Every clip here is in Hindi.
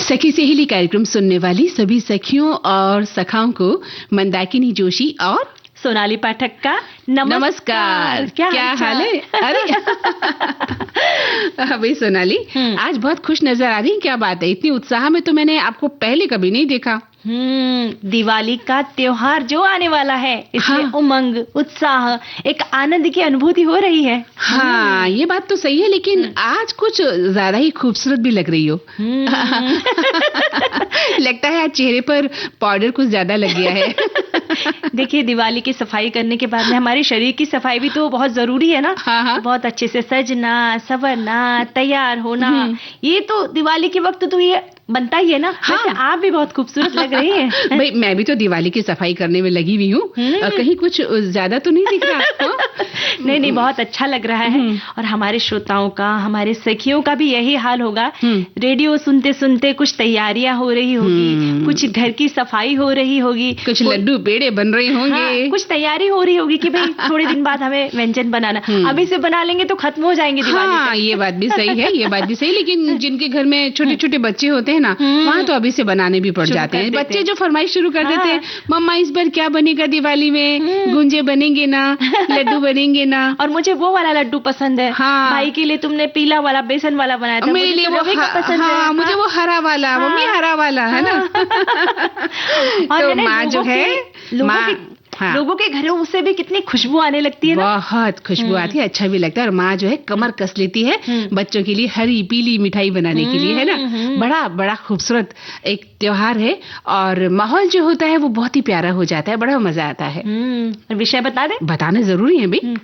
सखी सहेली कार्यक्रम सुनने वाली सभी सखियों और सखाओं को मंदाकिनी जोशी और सोनाली पाठक का नमस्कार। क्या हाल है? अरे भाई सोनाली, आज बहुत खुश नजर आ रही है, क्या बात है? इतनी उत्साह में तो मैंने आपको पहले कभी नहीं देखा। दिवाली का त्योहार जो आने वाला है, इसमें उमंग, उत्साह, एक आनंद की अनुभूति हो रही है। हाँ, ये बात तो सही है, लेकिन आज कुछ ज्यादा ही खूबसूरत भी लग रही हो। लगता है आज चेहरे पर पाउडर कुछ ज्यादा लग गया है। देखिए, दिवाली की सफाई करने के बाद में हमारे शरीर की सफाई भी तो बहुत जरूरी है ना। हाँ। बहुत अच्छे से सजना, संवरना, तैयार होना, ये तो दिवाली के वक्त तो ये बनता ही है ना। हाँ। आप भी बहुत खूबसूरत लग रही हैं। भाई, मैं भी तो दिवाली की सफाई करने में लगी हुई हूँ। कहीं कुछ ज्यादा तो नहीं दिख रहा आपको? नहीं, बहुत अच्छा लग रहा है। और हमारे श्रोताओं का, हमारे सखियों का भी यही हाल होगा। रेडियो सुनते सुनते कुछ तैयारियां हो रही होगी, कुछ घर की सफाई हो रही होगी, कुछ लड्डू पेड़े बन रहे होंगे। हाँ, कुछ तैयारी हो रही होगी कि भाई थोड़े दिन बाद हमें व्यंजन बनाना। अभी से बना लेंगे तो खत्म हो जाएंगे दिवाली। हाँ, ये बात भी सही है, ये बात भी सही। लेकिन जिनके घर में छोटे छोटे बच्चे होते हैं ना, वहाँ तो अभी से बनाने भी पड़ जाते हैं। बच्चे जो फरमाइश शुरू कर देते हैं, मम्मा इस बार क्या बनेगा दिवाली में? गुंजे बनेंगे ना, लड्डू बनेंगे ना? और मुझे वो वाला लड्डू पसंद है। हाँ। भाई के लिए तुमने पीला वाला बेसन वाला बनाया था, मेरे लिए वो पसंद है। मुझे वो हरा वाला, मम्मी हरा वाला है ना। तो माँ जो है, लोगों के घरों से भी कितनी खुशबू आने लगती है ना। बहुत खुशबू आती है, अच्छा भी लगता है। और माँ जो है कमर कस लेती है बच्चों के लिए हरी पीली मिठाई बनाने के लिए, है ना। बड़ा खूबसूरत एक त्योहार है, और माहौल जो होता है वो बहुत ही प्यारा हो जाता है, बड़ा मजा आता है। विषय बता दें? बताना जरूरी है भाई।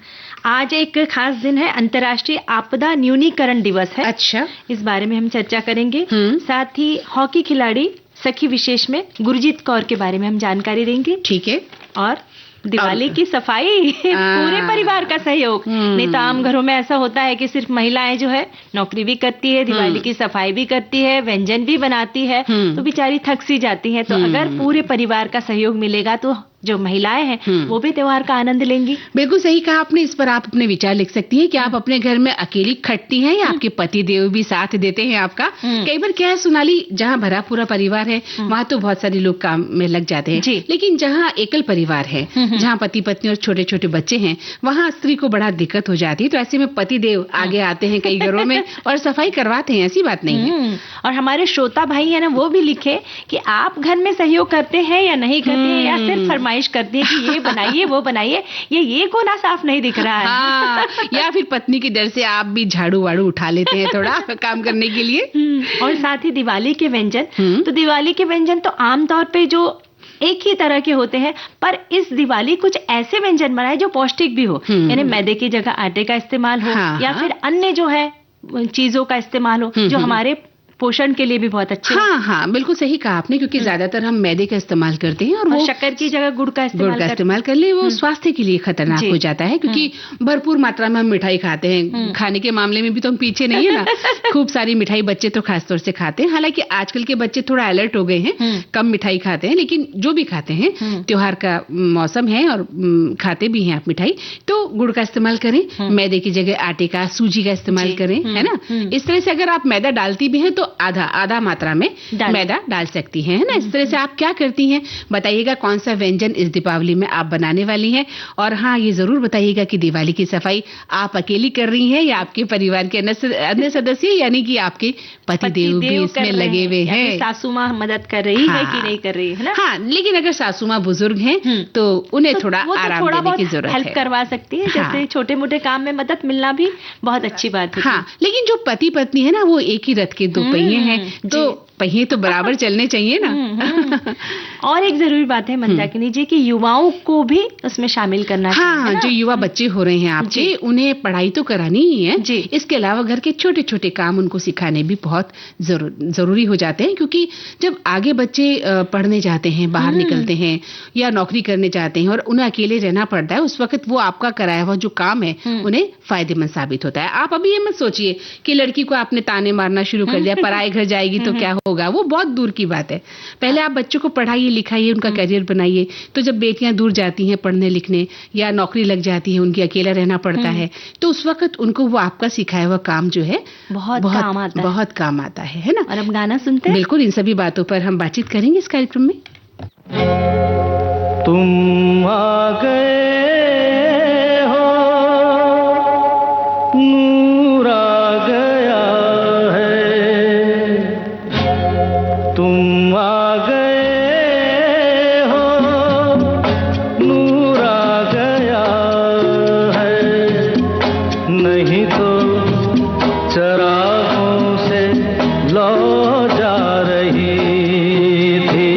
आज एक खास दिन है, अंतर्राष्ट्रीय आपदा न्यूनीकरण दिवस है। अच्छा, इस बारे में हम चर्चा करेंगे। साथ ही हॉकी खिलाड़ी सखी विशेष में गुरजीत कौर के बारे में हम जानकारी देंगे। ठीक है। और दिवाली की सफाई, पूरे परिवार का सहयोग। नहीं तो आम घरों में ऐसा होता है कि सिर्फ महिलाएं जो है नौकरी भी करती है, दिवाली की सफाई भी करती है, व्यंजन भी बनाती है, तो बेचारी थक सी जाती है। तो अगर पूरे परिवार का सहयोग मिलेगा तो जो महिलाएं हैं वो भी त्योहार का आनंद लेंगी। बिल्कुल सही कहा आपने। इस पर आप अपने विचार लिख सकती हैं कि आप अपने घर में अकेली खटती हैं या आपके पति देव भी साथ देते हैं आपका। कई बार क्या है सोनाली, जहाँ भरा पूरा परिवार है वहाँ तो बहुत सारे लोग काम में लग जाते हैं, लेकिन जहाँ एकल परिवार है, जहाँ पति पत्नी और छोटे छोटे बच्चे हैं, वहाँ स्त्री को बड़ा दिक्कत हो जाती है। तो ऐसे में पति देव आगे आते हैं कई घरों में और सफाई करवाते हैं, ऐसी बात नहीं है। और हमारे श्रोता भाई है ना, वो भी लिखे कि आप घर में सहयोग करते हैं या नहीं करते हैं, या सिर्फ फरमाइश करती है कि ये बनाइए वो बनाइए, ये कोना साफ नहीं दिख रहा है। हाँ, या फिर पत्नी के डर से आप भी झाड़ू वाड़ू उठा लेते हैं थोड़ा काम करने के लिए। और साथ ही दिवाली के व्यंजन, तो दिवाली के व्यंजन तो आमतौर पे जो एक ही तरह के होते हैं, पर इस दिवाली कुछ ऐसे व्यंजन बनाए जो पौष्टिक भी हो, यानी मैदे की जगह आटे का इस्तेमाल हो, या फिर अन्य जो है चीजों का इस्तेमाल हो जो हमारे पोषण के लिए भी बहुत अच्छे। हाँ, बिल्कुल सही कहा आपने, क्योंकि ज्यादातर हम मैदे का इस्तेमाल करते हैं और वो शक्कर की जगह गुड़ का इस्तेमाल कर ले, वो स्वास्थ्य के लिए खतरनाक हो जाता है, क्योंकि भरपूर मात्रा में हम मिठाई खाते हैं। खाने के मामले में भी तो हम पीछे नहीं है ना। खूब सारी मिठाई बच्चे तो खासतौर से खाते हैं। हालांकि आजकल के बच्चे थोड़ा अलर्ट हो गए हैं, कम मिठाई खाते हैं, लेकिन जो भी खाते हैं, त्योहार का मौसम है और खाते भी हैं आप मिठाई, तो गुड़ का इस्तेमाल करें, मैदे की जगह आटे का, सूजी का इस्तेमाल करें, है ना। इस तरह से अगर आप मैदा डालती भी हैं तो आधा मात्रा में मैदा डाल सकती हैं, है ना। इस तरह से आप क्या करती हैं, बताइएगा कौन सा व्यंजन इस दीपावली में आप बनाने वाली हैं। और हाँ, ये जरूर बताइएगा कि दिवाली की सफाई आप अकेली कर रही हैं या आपके परिवार के अन्य सदस्य, यानी कि आपके पति देव भी इसमें लगे हुए हैं। सासू माँ मदद कर रही है कि नहीं कर रही है ना। हाँ, लेकिन अगर सासू माँ बुजुर्ग हैं तो उन्हें थोड़ा आराम देने की जरूरत है, हेल्प करवा सकती है। जैसे छोटे मोटे काम में मदद मिलना भी बहुत अच्छी बात है। हाँ, लेकिन जो पति पत्नी है ना, वो एक ही रथ के दो पहिए हैं, तो पहिए तो बराबर चलने चाहिए ना। और एक जरूरी बात है मंदाकिनी जी की युवाओं को भी उसमें शामिल करना चाहिए। हाँ, जो युवा बच्चे हो रहे हैं आपके, उन्हें पढ़ाई तो करानी ही है जी। इसके अलावा घर के छोटे छोटे काम उनको सिखाने भी बहुत जरूरी हो जाते हैं, क्योंकि जब आगे बच्चे पढ़ने जाते हैं, बाहर निकलते हैं या नौकरी करने जाते हैं और उन्हें अकेले रहना पड़ता है, उस वक्त वो आपका कराया हुआ जो काम है उन्हें फायदेमंद साबित होता है। आप अभी ये मत सोचिए कि लड़की को आपने ताने मारना शुरू कर दिया, पराए घर जाएगी तो क्या होगा वो बहुत दूर की बात है। पहले आप बच्चों को पढ़ाइए लिखाइए, उनका करियर बनाइए। तो जब बेटियां दूर जाती हैं पढ़ने लिखने या नौकरी लग जाती है, उनकी अकेला रहना पड़ता है, तो उस वक्त उनको वो आपका सिखाया हुआ काम जो है बहुत काम आता है ना। और अब गाना सुनते हैं। बिल्कुल, इन सभी बातों पर हम बातचीत करेंगे इस कार्यक्रम में। तुम आ गए हो, नूर आ गया है। तुम आ गए हो, नूर आ गया है। नहीं तो चरागों से लौ जा रही थी।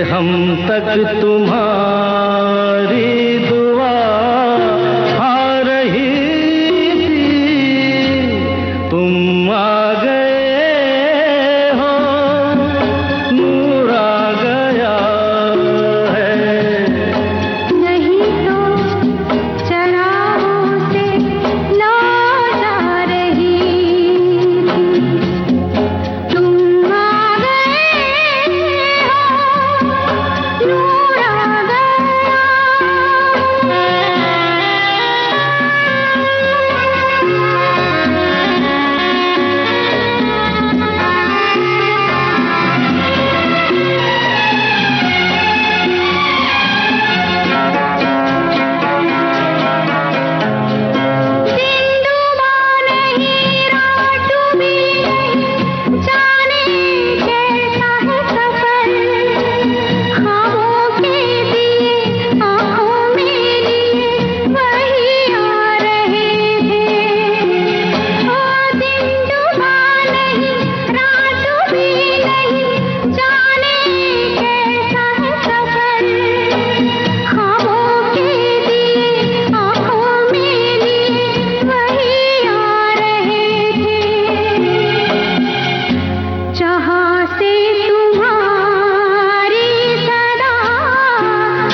हम तक तुम्हारी दुआ आ रही थी। तुम आ गए हो, नूर आ गया है। नहीं तो चरागों से लौ जा रही थी। तुम आ गए हो, नूर आ गया। सिंधुबा नहीं, रात भी नहीं, जाने कैसा है सफर। ख्वाबों के दिए आँखों में लिए वही आ रहे थे। ओ सिंधुबा नहीं, रात भी नहीं, जाने कैसा है सफर। ख्वाबों के दिए आँखों में लिए वही आ रहे थे। जहाँ से तुम्हारी सदा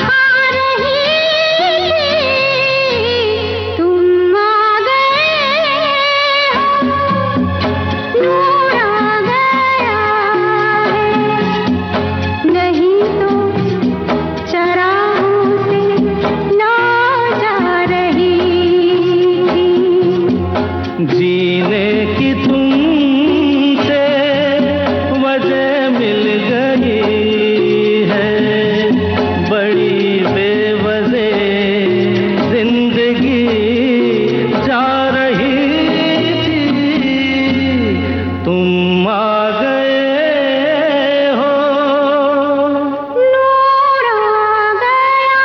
आ रही थी। तुम आ गए हो, नूर आ गया है। नहीं तो चरागों से लौ जा रही थी। जीने की तुमसे वजह मिल गई है। बड़ी बेवजह जिंदगी जा रही थी। तुम आ गए हो, नूर आ गया।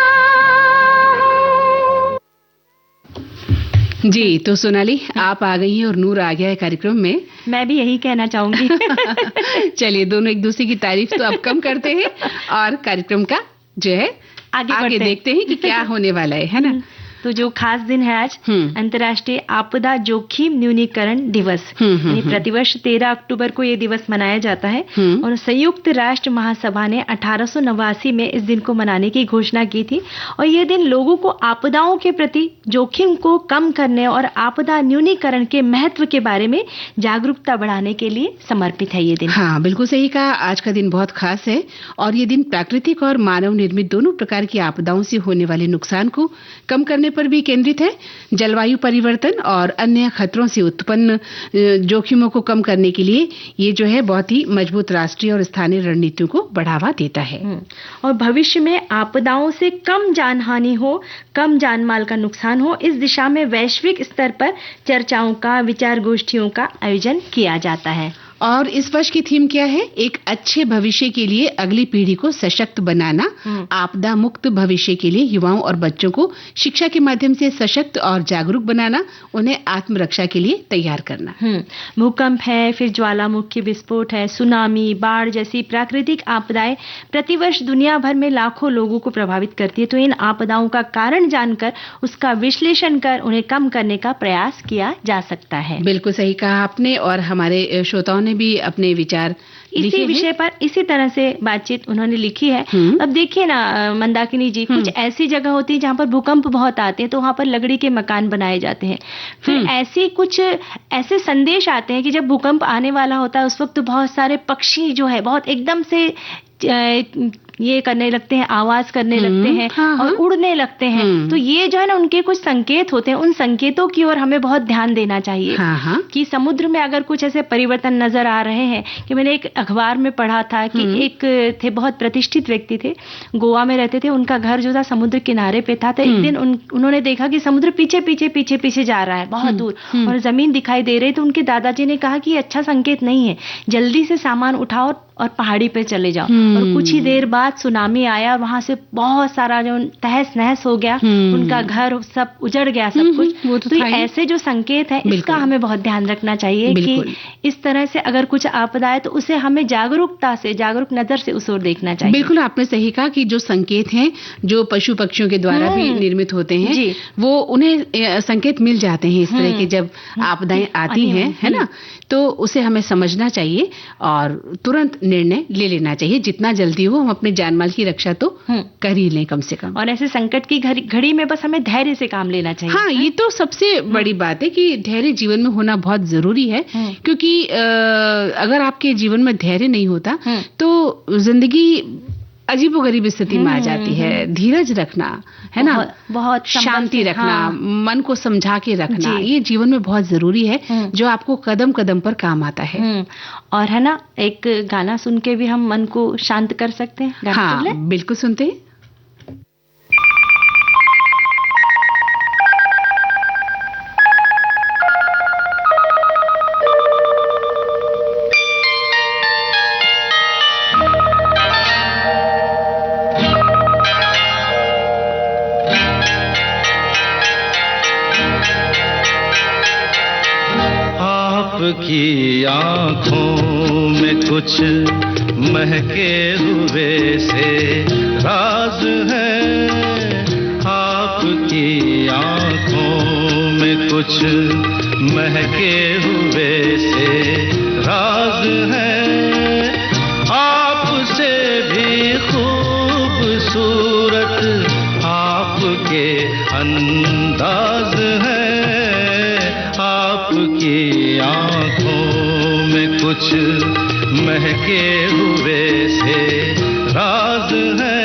जी, तो सोनाली आप आ गई हैं और नूर आ गया है कार्यक्रम में। मैं भी यही कहना चाहूंगी। चलिए, दोनों एक दूसरे की तारीफ तो अब कम करते हैं और कार्यक्रम का जो है आगे बढ़ते हैं। देखते हैं कि क्या होने वाला है ना। तो जो खास दिन है आज अंतर्राष्ट्रीय आपदा जोखिम न्यूनीकरण दिवस, यानी प्रतिवर्ष 13 अक्टूबर को ये दिवस मनाया जाता है। और संयुक्त राष्ट्र महासभा ने 1889 में इस दिन को मनाने की घोषणा की थी। और ये दिन लोगों को आपदाओं के प्रति जोखिम को कम करने और आपदा न्यूनीकरण के महत्व के बारे में जागरूकता बढ़ाने के लिए समर्पित है ये दिन। हाँ, बिल्कुल सही कहा। आज का दिन बहुत खास है और ये दिन प्राकृतिक और मानव निर्मित दोनों प्रकार की आपदाओं से होने वाले नुकसान को कम करने पर भी केंद्रित है। जलवायु परिवर्तन और अन्य खतरों से उत्पन्न जोखिमों को कम करने के लिए ये जो है बहुत ही मजबूत राष्ट्रीय और स्थानीय रणनीतियों को बढ़ावा देता है। और भविष्य में आपदाओं से कम जानहानि हो, कम जानमाल का नुकसान हो, इस दिशा में वैश्विक स्तर पर चर्चाओं का, विचार गोष्ठियों का आयोजन किया जाता है। और इस वर्ष की थीम क्या है? एक अच्छे भविष्य के लिए अगली पीढ़ी को सशक्त बनाना, आपदा मुक्त भविष्य के लिए युवाओं और बच्चों को शिक्षा के माध्यम से सशक्त और जागरूक बनाना, उन्हें आत्मरक्षा के लिए तैयार करना। भूकंप है, फिर ज्वालामुखी विस्फोट है, सुनामी, बाढ़ जैसी प्राकृतिक आपदाएं प्रतिवर्ष दुनिया भर में लाखों लोगों को प्रभावित करती है। तो इन आपदाओं का कारण जानकर उसका विश्लेषण कर उन्हें कम करने का प्रयास किया जा सकता है। बिल्कुल सही कहा आपने। और हमारे श्रोताओं ने भी अपने विचार इसी विषय पर इसी तरह से बातचीत उन्होंने लिखी है। अब देखिए ना मंदाकिनी जी, कुछ ऐसी जगह होती है जहाँ पर भूकंप बहुत आते हैं, तो वहाँ पर लकड़ी के मकान बनाए जाते हैं। फिर ऐसी कुछ ऐसे संदेश आते हैं कि जब भूकंप आने वाला होता है उस वक्त तो बहुत सारे पक्षी जो है बहुत एकदम से ये करने लगते हैं, आवाज करने लगते हैं और उड़ने लगते हैं। तो ये जो है ना उनके कुछ संकेत होते हैं। उन संकेतों की ओर हमें बहुत ध्यान देना चाहिए कि समुद्र में अगर कुछ ऐसे परिवर्तन नजर आ रहे हैं। कि मैंने एक अखबार में पढ़ा था कि एक थे, बहुत प्रतिष्ठित व्यक्ति थे, गोवा में रहते थे, उनका घर जो था समुद्र किनारे पे था। तो एक दिन उन्होंने देखा कि समुद्र पीछे पीछे पीछे पीछे जा रहा है बहुत दूर और जमीन दिखाई दे रही। तो उनके दादाजी ने कहा कि ये अच्छा संकेत नहीं है, जल्दी से सामान उठाओ और पहाड़ी पे चले जाओ। और कुछ ही देर बाद सुनामी आया और वहां से बहुत सारा जो तहस नहस हो गया, उनका घर सब उजड़ गया, सब कुछ। तो ऐसे जो संकेत है इसका हमें बहुत ध्यान रखना चाहिए कि इस तरह से अगर कुछ आपदा है तो उसे हमें जागरूकता से, जागरूक नजर से उस ओर देखना चाहिए। बिल्कुल आपने सही कहा कि जो संकेत हैं जो पशु पक्षियों के द्वारा भी निर्मित होते हैं वो उन्हें संकेत मिल जाते हैं इस तरह के जब आपदाएं आती हैं, है ना। तो उसे हमें समझना चाहिए और तुरंत निर्णय ले लेना चाहिए। जितना जल्दी हो हम अपने जानमाल की रक्षा तो कर ही लें कम से कम। और ऐसे संकट की घड़ी में बस हमें धैर्य से काम लेना चाहिए। हाँ, ये तो सबसे बड़ी बात है कि धैर्य जीवन में होना बहुत जरूरी है। क्योंकि अगर आपके जीवन में धैर्य नहीं होता तो जिंदगी अजीबोगरीब स्थिति में आ जाती है। धीरज रखना, है ना, बहुत शांति रखना, मन को समझा के रखना, ये जीवन में बहुत जरूरी है जो आपको कदम कदम पर काम आता है। और है ना, एक गाना सुन के भी हम मन को शांत कर सकते हैं। हाँ, बिल्कुल सुनते हैं। की आँखों में कुछ महके हुए से राज है, आपकी आँखों में कुछ महके हुए से राज है, आपसे भी खूबसूरत आपके अंदाज है, आपकी आँखों में कुछ महके हुए से राज है।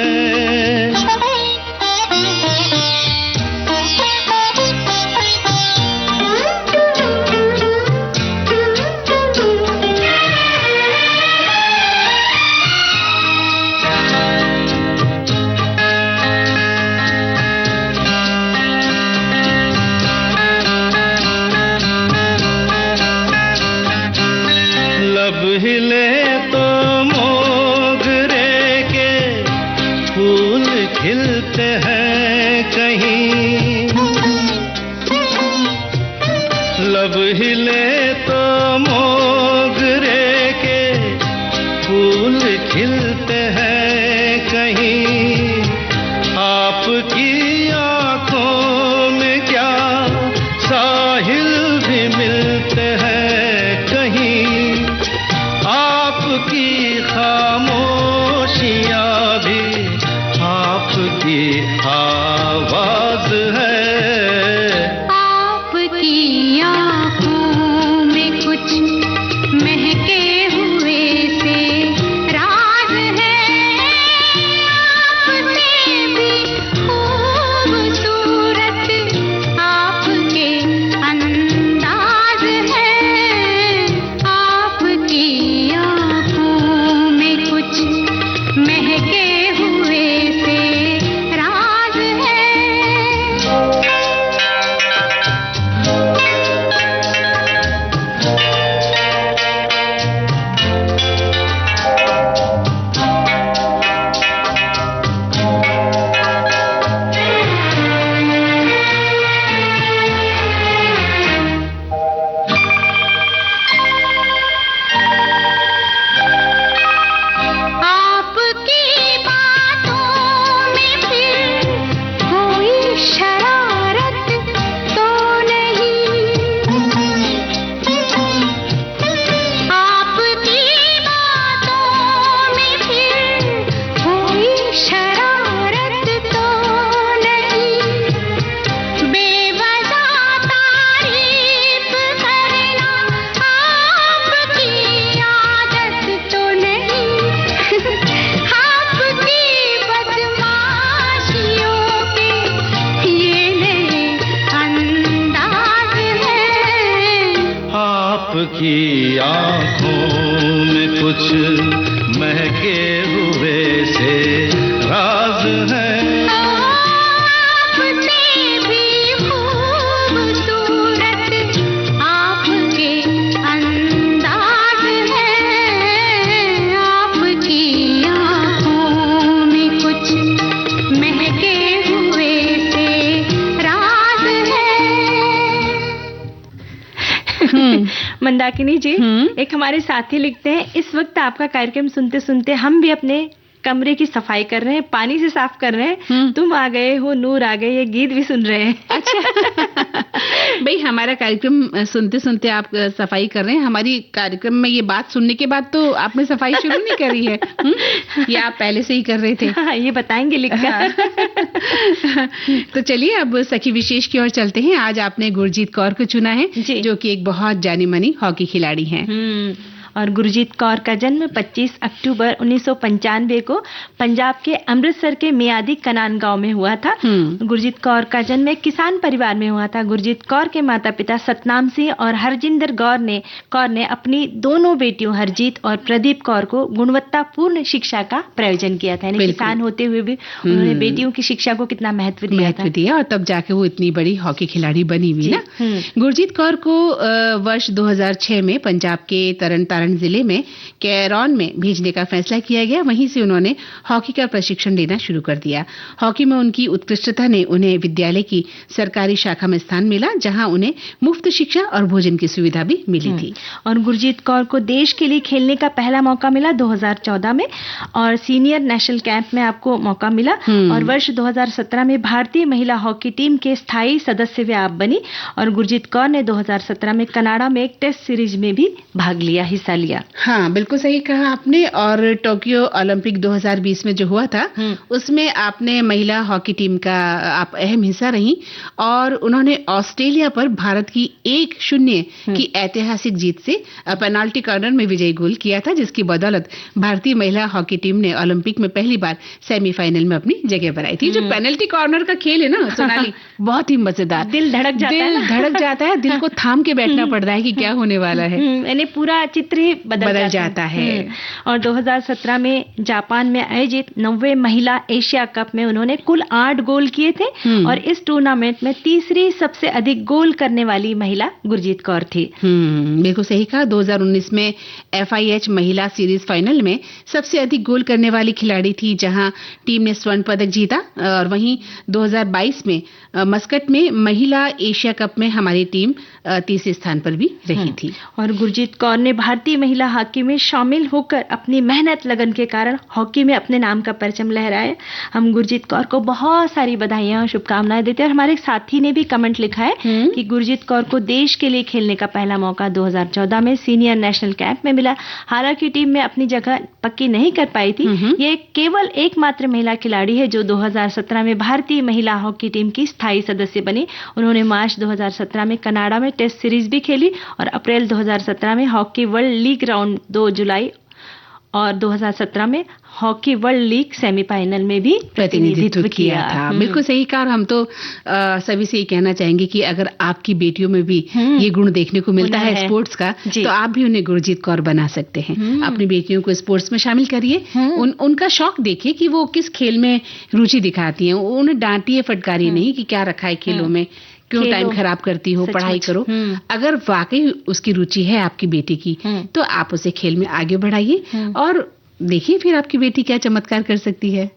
हिले तो मोगरे के फूल खिलते हैं कहीं, लब हिले तो मोगरे के फूल खिलते हैं कहीं, आपकी आँखों आपकी आंखों में कुछ महके हुए से राज है। मंदाकिनी जी, एक हमारे साथी लिखते हैं, इस वक्त आपका कार्यक्रम सुनते सुनते हम भी अपने कमरे की सफाई कर रहे हैं, पानी से साफ कर रहे हैं, तुम आ गए हो, नूर आ गए, ये गीत भी सुन रहे हैं। अच्छा भाई, हमारा कार्यक्रम सुनते सुनते आप सफाई कर रहे हैं। हमारी कार्यक्रम में ये बात सुनने के बाद तो आपने सफाई शुरू नहीं करी है, या आप पहले से ही कर रहे थे? हाँ, ये बताएंगे लिखकर। तो चलिए अब सखी विशेष की ओर चलते हैं। आज आपने गुरजीत कौर को चुना है, जो कि एक बहुत जानी मानी हॉकी खिलाड़ी हैं। और गुरजीत कौर का जन्म 25 अक्टूबर 1995 को पंजाब के अमृतसर के मियादी कनान गांव में हुआ था। गुरजीत कौर का जन्म एक किसान परिवार में हुआ था। गुरजीत कौर के माता पिता सतनाम सिंह और हरजिंदर कौर ने अपनी दोनों बेटियों हरजीत और प्रदीप कौर को गुणवत्तापूर्ण शिक्षा का प्रयोजन किया था। यानी किसान होते हुए भी उन्होंने बेटियों की शिक्षा को कितना महत्व दिया और तब जाके वो इतनी बड़ी हॉकी खिलाड़ी बनी हुई ना। गुरजीत कौर को वर्ष 2006 में पंजाब के तरन जिले में कैरॉन में भेजने का फैसला किया गया। वहीं से उन्होंने हॉकी का प्रशिक्षण लेना शुरू कर दिया। हॉकी में उनकी उत्कृष्टता ने उन्हें विद्यालय की सरकारी शाखा में स्थान मिला, जहां उन्हें मुफ्त शिक्षा और भोजन की सुविधा भी मिली थी। और गुरजीत कौर को देश के लिए खेलने का पहला मौका मिला 2014 में, और सीनियर नेशनल कैंप में आपको मौका मिला। और वर्ष 2017 में भारतीय महिला हॉकी टीम के स्थायी सदस्य भी आप बनी। और गुरजीत कौर ने 2017 में कनाडा में एक टेस्ट सीरीज में भी भाग लिया, हिस्सा लिया। हाँ, बिल्कुल सही कहा आपने। और टोक्यो ओलंपिक 2020 में जो हुआ था, उसमें आपने महिला हॉकी टीम का आप अहम हिस्सा रही, और उन्होंने ऑस्ट्रेलिया पर भारत की 1-0 की ऐतिहासिक जीत से पेनाल्टी कॉर्नर में विजयी गोल किया था, जिसकी बदौलत भारतीय महिला हॉकी टीम ने ओलंपिक में पहली बार सेमीफाइनल में अपनी जगह बनाई थी। जो पेनल्टी कॉर्नर का खेल है ना सोनाली, बहुत ही मजेदार, दिल धड़क जाता है, दिल को थाम के बैठना पड़ता है कि क्या होने वाला है। यानी पूरा चित्र ही बदल जाता है। और 2017 में जापान में आयोजित 90वें महिला एशिया कप में उन्होंने कुल 8 गोल किए थे, और इस टूर्नामेंट में तीसरी सबसे अधिक गोल करने वाली महिला गुरजीत कौर थी। बिल्कुल सही कहा। 2019 में FIH महिला सीरीज फाइनल में सबसे अधिक गोल करने वाली खिलाड़ी थी, जहां टीम ने स्वर्ण पदक जीता। और वहीं 2022 में मस्कट में महिला एशिया कप में हमारी टीम तीसरे स्थान पर भी रही थी। और गुरजीत कौर ने भारतीय महिला हॉकी में शामिल होकर अपनी मेहनत लगन के कारण हॉकी में अपने नाम का परचम लहराया। हम गुरजीत कौर को बहुत सारी बधाइयां और शुभकामनाएं देते हैं। और हमारे साथी ने भी कमेंट लिखा है कि गुरजीत कौर को देश के लिए खेलने का पहला मौका 2014 में सीनियर नेशनल कैंप में मिला। हालांकि टीम में अपनी जगह पक्की नहीं कर पाई थी। ये केवल एकमात्र महिला खिलाड़ी है जो 2017 में भारतीय महिला हॉकी टीम की स्थायी सदस्य बनी। उन्होंने मार्च 2017 में कनाडा में टेस्ट सीरीज भी खेली, और अप्रैल 2017 में हॉकी वर्ल्ड लीग राउंड 2 जुलाई और 2017 में हॉकी वर्ल्ड लीग सेमीफाइनल में भी प्रतिनिधित्व किया था। बिल्कुल सही कहा। और हम तो सभी से ये कहना चाहेंगे कि अगर आपकी बेटियों में भी ये गुण देखने को मिलता है स्पोर्ट्स का, तो आप भी उन्हें गुरजीत कौर बना सकते हैं। अपनी बेटियों को स्पोर्ट्स में शामिल करिए, उनका शौक देखिए कि वो किस खेल में रुचि दिखाती हैं। उन्हें डांटिए, फटकारिए नहीं कि क्या रखा है खेलों में, क्यों टाइम खराब करती हो, पढ़ाई करो। अगर वाकई उसकी रुचि है आपकी बेटी की, तो आप उसे खेल में आगे बढ़ाइए, और देखिए फिर आपकी बेटी क्या चमत्कार कर सकती है।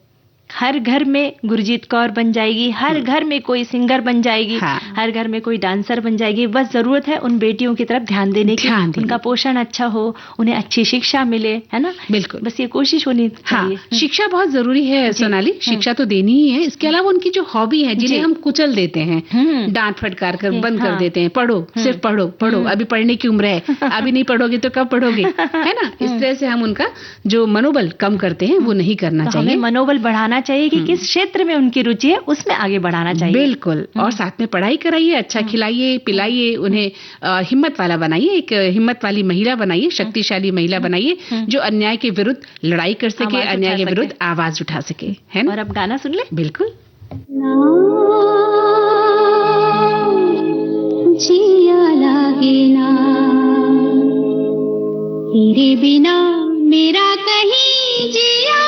हर घर में गुरजीत कौर बन जाएगी, हर घर में कोई सिंगर बन जाएगी, हर घर में कोई डांसर बन जाएगी। बस जरूरत है उन बेटियों की तरफ ध्यान देने की, उनका पोषण अच्छा हो, उन्हें अच्छी शिक्षा मिले, है ना। बिल्कुल, बस ये कोशिश होनी चाहिए। शिक्षा बहुत जरूरी है सोनाली, शिक्षा तो देनी ही है। इसके अलावा उनकी जो हॉबी है, जिन्हें हम कुचल देते हैं, डांट फटकार कर बंद कर देते हैं, पढ़ो, सिर्फ पढ़ो पढ़ो, अभी पढ़ने की उम्र है, अभी नहीं पढ़ोगे तो कब पढ़ोगे, है ना। इस तरह से हम उनका जो मनोबल कम करते हैं, वो नहीं करना चाहिए। मनोबल बढ़ाना चाहिए कि किस क्षेत्र में उनकी रुचि है, उसमें आगे बढ़ाना चाहिए। बिल्कुल। और साथ में पढ़ाई कराइए, अच्छा खिलाइए पिलाइए, उन्हें हिम्मत वाला बनाइए, एक हिम्मत वाली महिला बनाइए, शक्तिशाली महिला बनाइए, जो अन्याय के विरुद्ध लड़ाई कर सके, अन्याय के विरुद्ध आवाज उठा सके, है ना। और अब गाना सुन ले। बिल्कुल। जिया लागे ना तेरे बिना मेरा कहीं जिया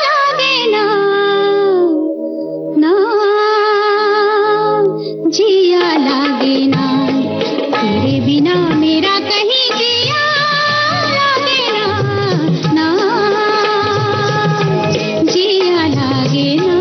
लागे ना, ना जिया लागे ना, तेरे बिना मेरा कहीं जिया लागे ना, ना जिया लागे ना।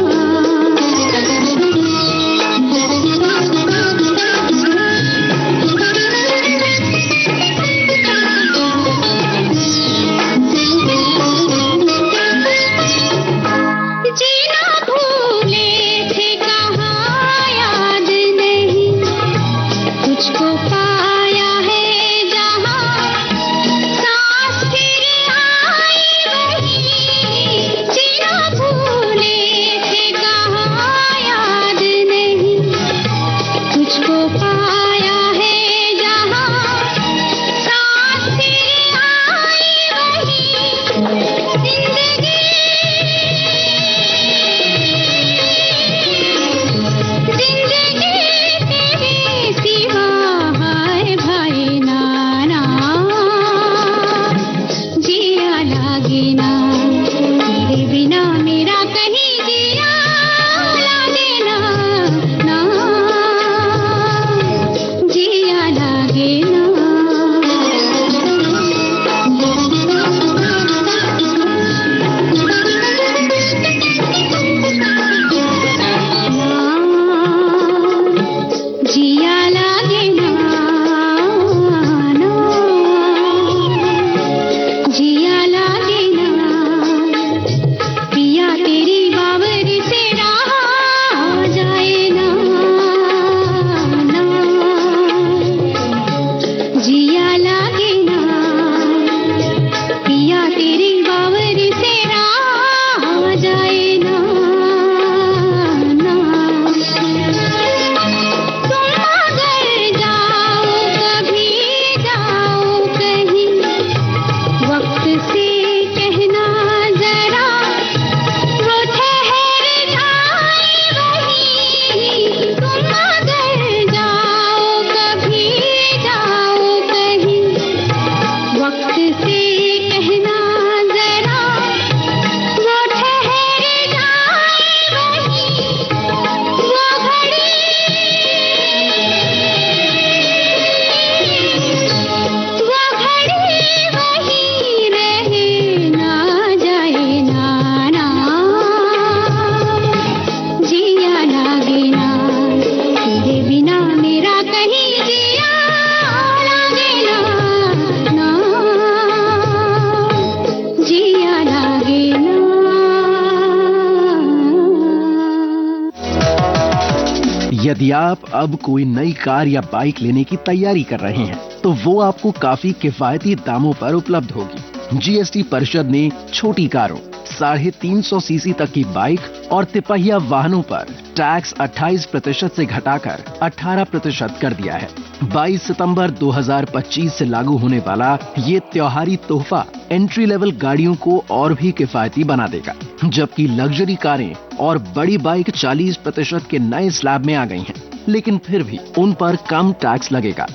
यदि आप अब कोई नई कार या बाइक लेने की तैयारी कर रहे हैं तो वो आपको काफी किफायती दामों पर उपलब्ध होगी। जीएसटी परिषद ने छोटी कारों, 350 सीसी तक की बाइक और तिपहिया वाहनों पर टैक्स 28% से घटाकर 18% कर दिया है। 22 सितंबर 2025 से लागू होने वाला ये त्योहारी तोहफा एंट्री लेवल गाड़ियों को और भी किफायती बना देगा, जबकि लग्जरी कारें और बड़ी बाइक 40% के नए स्लैब में आ गई हैं, लेकिन फिर भी उन पर कम टैक्स लगेगा।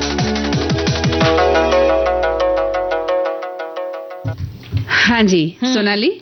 हाँ जी सोनाली।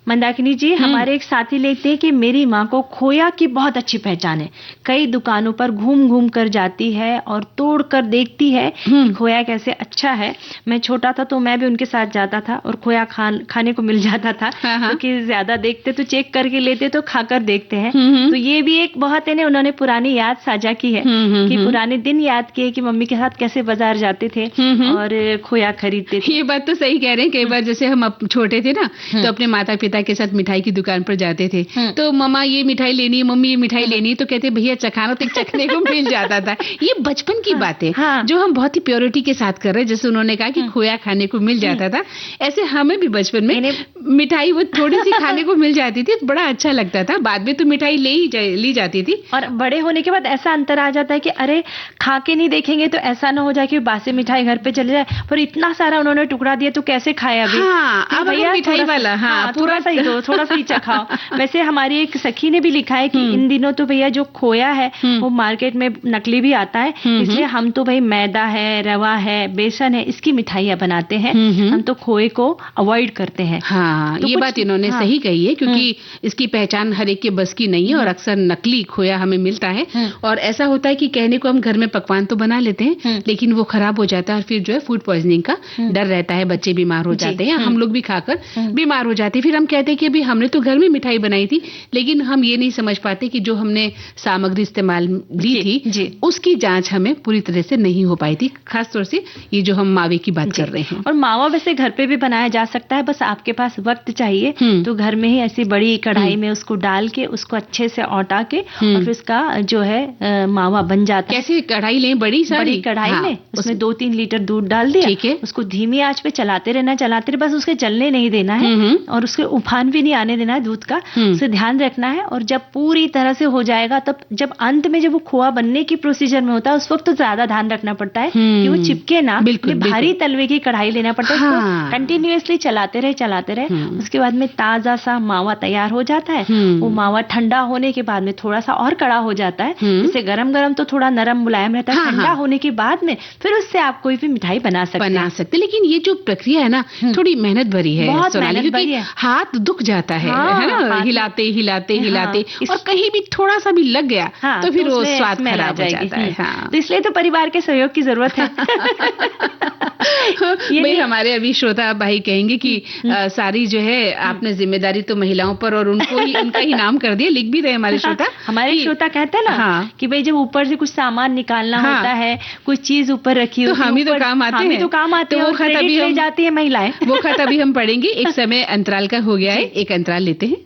मंदाकिनी जी, हमारे एक साथी लिखते हैं कि मेरी माँ को खोया की बहुत अच्छी पहचान है। कई दुकानों पर घूम घूम कर जाती है और तोड़ कर देखती है कि खोया कैसे अच्छा है। मैं छोटा था तो मैं भी उनके साथ जाता था और खोया खाने को मिल जाता था, क्योंकि ज्यादा देखते तो चेक करके लेते तो खाकर देखते हैं। तो ये भी एक बहुत है ना, उन्होंने पुरानी याद साझा की है कि पुराने दिन याद किए कि मम्मी के साथ कैसे बाजार जाते थे और खोया खरीदते थे। ये बात तो सही कह रहे हैं। कई बार जैसे हम छोटे थे ना तो अपने माता पिता के साथ मिठाई की दुकान पर जाते थे, तो मम्मा ये मिठाई लेनी है, मम्मी ये मिठाई लेनी है, तो कहते भैया चखाना, तो चखने को मिल जाता था। ये बचपन की बात है जो हम बहुत ही प्योरिटी के साथ कर रहे हैं। जैसे उन्होंने कहा कि खोया खाने को मिल जाता था, ऐसे हमें भी बचपन में मिठाई वो थोड़ी सी खाने को मिल जाती थी, बड़ा अच्छा लगता था। बाद में तो मिठाई ली जाती थी, और बड़े होने के बाद ऐसा अंतर आ जाता है कि अरे खा के नहीं देखेंगे तो ऐसा ना हो जाए कि बासी मिठाई घर पे चले जाए, पर इतना सारा उन्होंने टुकड़ा दिया तो कैसे खाए अभी। अब मिठाई वाला थोड़ा सा ही चखाओ। वैसे हमारी एक सखी ने भी लिखा है कि इन दिनों तो भैया जो खोया खोया है वो मार्केट में नकली भी आता है, इसलिए हम तो भाई मैदा है, रवा है, बेसन है, इसकी मिठाइयाँ बनाते हैं। हम तो खोए को अवॉइड करते हैं। हाँ, तो ये बात इन्होंने सही कही है, क्योंकि इसकी पहचान हर एक के बस की नहीं है और अक्सर नकली खोया हमें मिलता है। और ऐसा होता है कि कहने को हम घर में पकवान तो बना लेते हैं, लेकिन वो खराब हो जाता है और फिर जो है फूड पॉइजनिंग का डर रहता है, बच्चे बीमार हो जाते हैं, हम लोग भी खाकर बीमार हो जाते हैं। फिर हम कहते हैं कि अभी हमने तो घर में मिठाई बनाई थी, लेकिन हम ये नहीं समझ पाते कि जो हमने सामग्री इस्तेमाल ली थी उसकी जांच हमें पूरी तरह से नहीं हो पाई थी, खासतौर से ये जो हम मावे की बात कर रहे हैं। और मावा वैसे घर पे भी बनाया जा सकता है, बस आपके पास वक्त चाहिए तो घर में ही ऐसी बड़ी कढ़ाई में उसको डाल के उसको अच्छे से औटा के और फिर उसका जो है मावा बन जाता है। कैसे कढ़ाई लें? बड़ी कढ़ाई में उसमें 2-3 लीटर दूध डाल दिया, ठीक है, उसको धीमी आंच पे चलाते रहना, बस उसके जलने नहीं देना है और उसके उफान भी नहीं आने देना है दूध का, उसे ध्यान रखना है। और जब पूरी तरह से हो जाएगा तब जब अंत में जब वो खोआ बनने की प्रोसीजर में होता है उस वक्त तो ज्यादा ध्यान रखना पड़ता है कि वो चिपके ना, भारी तलवे की कढ़ाई लेना पड़ता है, कंटिन्यूअसली चलाते रहे। उसके बाद में ताजा सा मावा तैयार हो जाता है। वो मावा ठंडा होने के बाद में थोड़ा सा और कड़ा हो जाता है, जैसे गरम तो थोड़ा नरम मुलायम रहता है, ठंडा होने के बाद में फिर उससे आप कोई भी मिठाई बना सकते। लेकिन ये जो प्रक्रिया है ना थोड़ी मेहनत भरी है, बहुत मेहनत भरी है, हाथ दुख जाता है ना, हिलाते और कहीं भी थोड़ा सा भी लग गया तो फिर वो स्वाद खराब हो जाता है। तो इसलिए तो परिवार के सहयोग की जरूरत है। भाई हमारे अभी श्रोता भाई कहेंगे कि सारी जो है आपने जिम्मेदारी तो महिलाओं पर और उनका ही नाम कर दिया, लिख भी रहे हमारे श्रोता। हमारे श्रोता कहते हैं ना कि भाई जब ऊपर से कुछ सामान निकालना होता है, कोई चीज ऊपर रखी हो तो हम ही तो काम आते हैं, वो खत अभी ले जाती है महिलाएं। वो खत अभी हम पढ़ेंगे। एक समय अंतराल का हो गया है, एक अंतराल लेते हैं।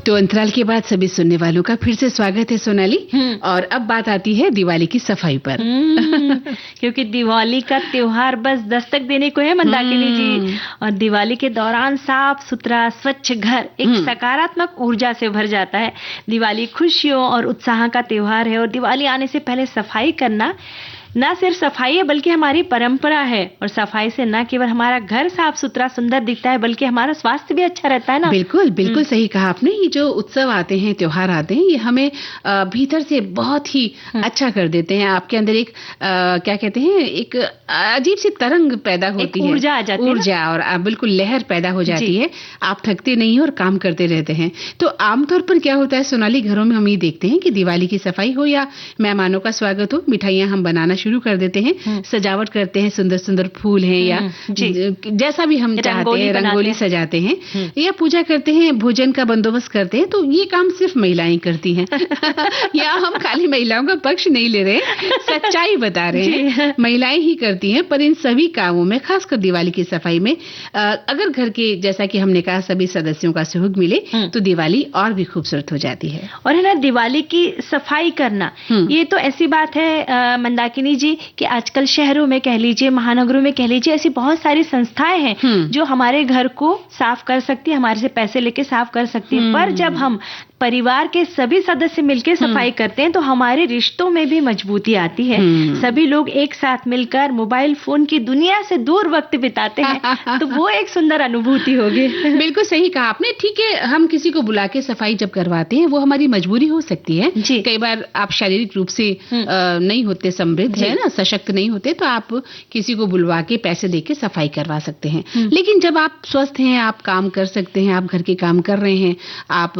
तो अंतराल के बाद सभी सुनने वालों का फिर से स्वागत है सोनाली। और अब बात आती है दिवाली की सफाई पर। क्योंकि दिवाली का त्योहार बस दस्तक देने को है मंदाकिनी जी, और दिवाली के दौरान साफ सुथरा स्वच्छ घर एक सकारात्मक ऊर्जा से भर जाता है। दिवाली खुशियों और उत्साह का त्योहार है और दिवाली आने से पहले सफाई करना न सिर्फ सफाई है बल्कि हमारी परंपरा है। और सफाई से न केवल हमारा घर साफ सुथरा सुंदर दिखता है बल्कि हमारा स्वास्थ्य भी अच्छा रहता है ना। बिल्कुल सही कहा आपने। ये जो उत्सव आते हैं, त्योहार आते हैं, ये हमें भीतर से बहुत ही अच्छा कर देते हैं। आपके अंदर एक क्या कहते हैं, एक अजीब सी तरंग पैदा होती है, ऊर्जा आ जाती है, ऊर्जा और बिल्कुल लहर पैदा हो जाती है। आप थकते नहीं और काम करते रहते हैं। तो आमतौर पर क्या होता है सोनाली, घरों में हम ये देखते हैं कि दिवाली की सफाई हो या मेहमानों का स्वागत हो, मिठाइयां हम बनाना शुरू कर देते हैं, सजावट करते हैं, सुंदर सुंदर फूल हैं या जैसा भी हम चाहते हैं, रंगोली सजाते हैं या पूजा करते हैं, भोजन का बंदोबस्त करते हैं। तो ये काम सिर्फ महिलाएं करती हैं। या हम खाली महिलाओं का पक्ष नहीं ले रहे, सच्चाई बता रहे हैं, महिलाएं ही करती हैं। पर इन सभी कामों में, खासकर दिवाली की सफाई में, अगर घर के, जैसा कि हमने कहा, सभी सदस्यों का सहयोग मिले तो दिवाली और भी खूबसूरत हो जाती है। और है ना, दिवाली की सफाई करना ये तो ऐसी बात है मंदाकिनी जी कि आजकल शहरों में कह लीजिए, महानगरों में कह लीजिए, ऐसी बहुत सारी संस्थाएं हैं जो हमारे घर को साफ कर सकती है, हमारे से पैसे लेके साफ कर सकती है। पर जब हम परिवार के सभी सदस्य मिलकर सफाई करते हैं तो हमारे रिश्तों में भी मजबूती आती है। सभी लोग एक साथ मिलकर मोबाइल फोन की दुनिया से दूर वक्त बिताते हैं, तो वो एक सुंदर अनुभूति होगी। बिल्कुल सही कहा आपने। ठीक है, हम किसी को बुला के सफाई जब करवाते हैं वो हमारी मजबूरी हो सकती है। कई बार आप शारीरिक रूप से नहीं होते समृद्ध, है ना, सशक्त नहीं होते, तो आप किसी को बुलवा के पैसे दे के सफाई करवा सकते हैं। लेकिन जब आप स्वस्थ हैं, आप काम कर सकते हैं, आप घर के काम कर रहे हैं, आप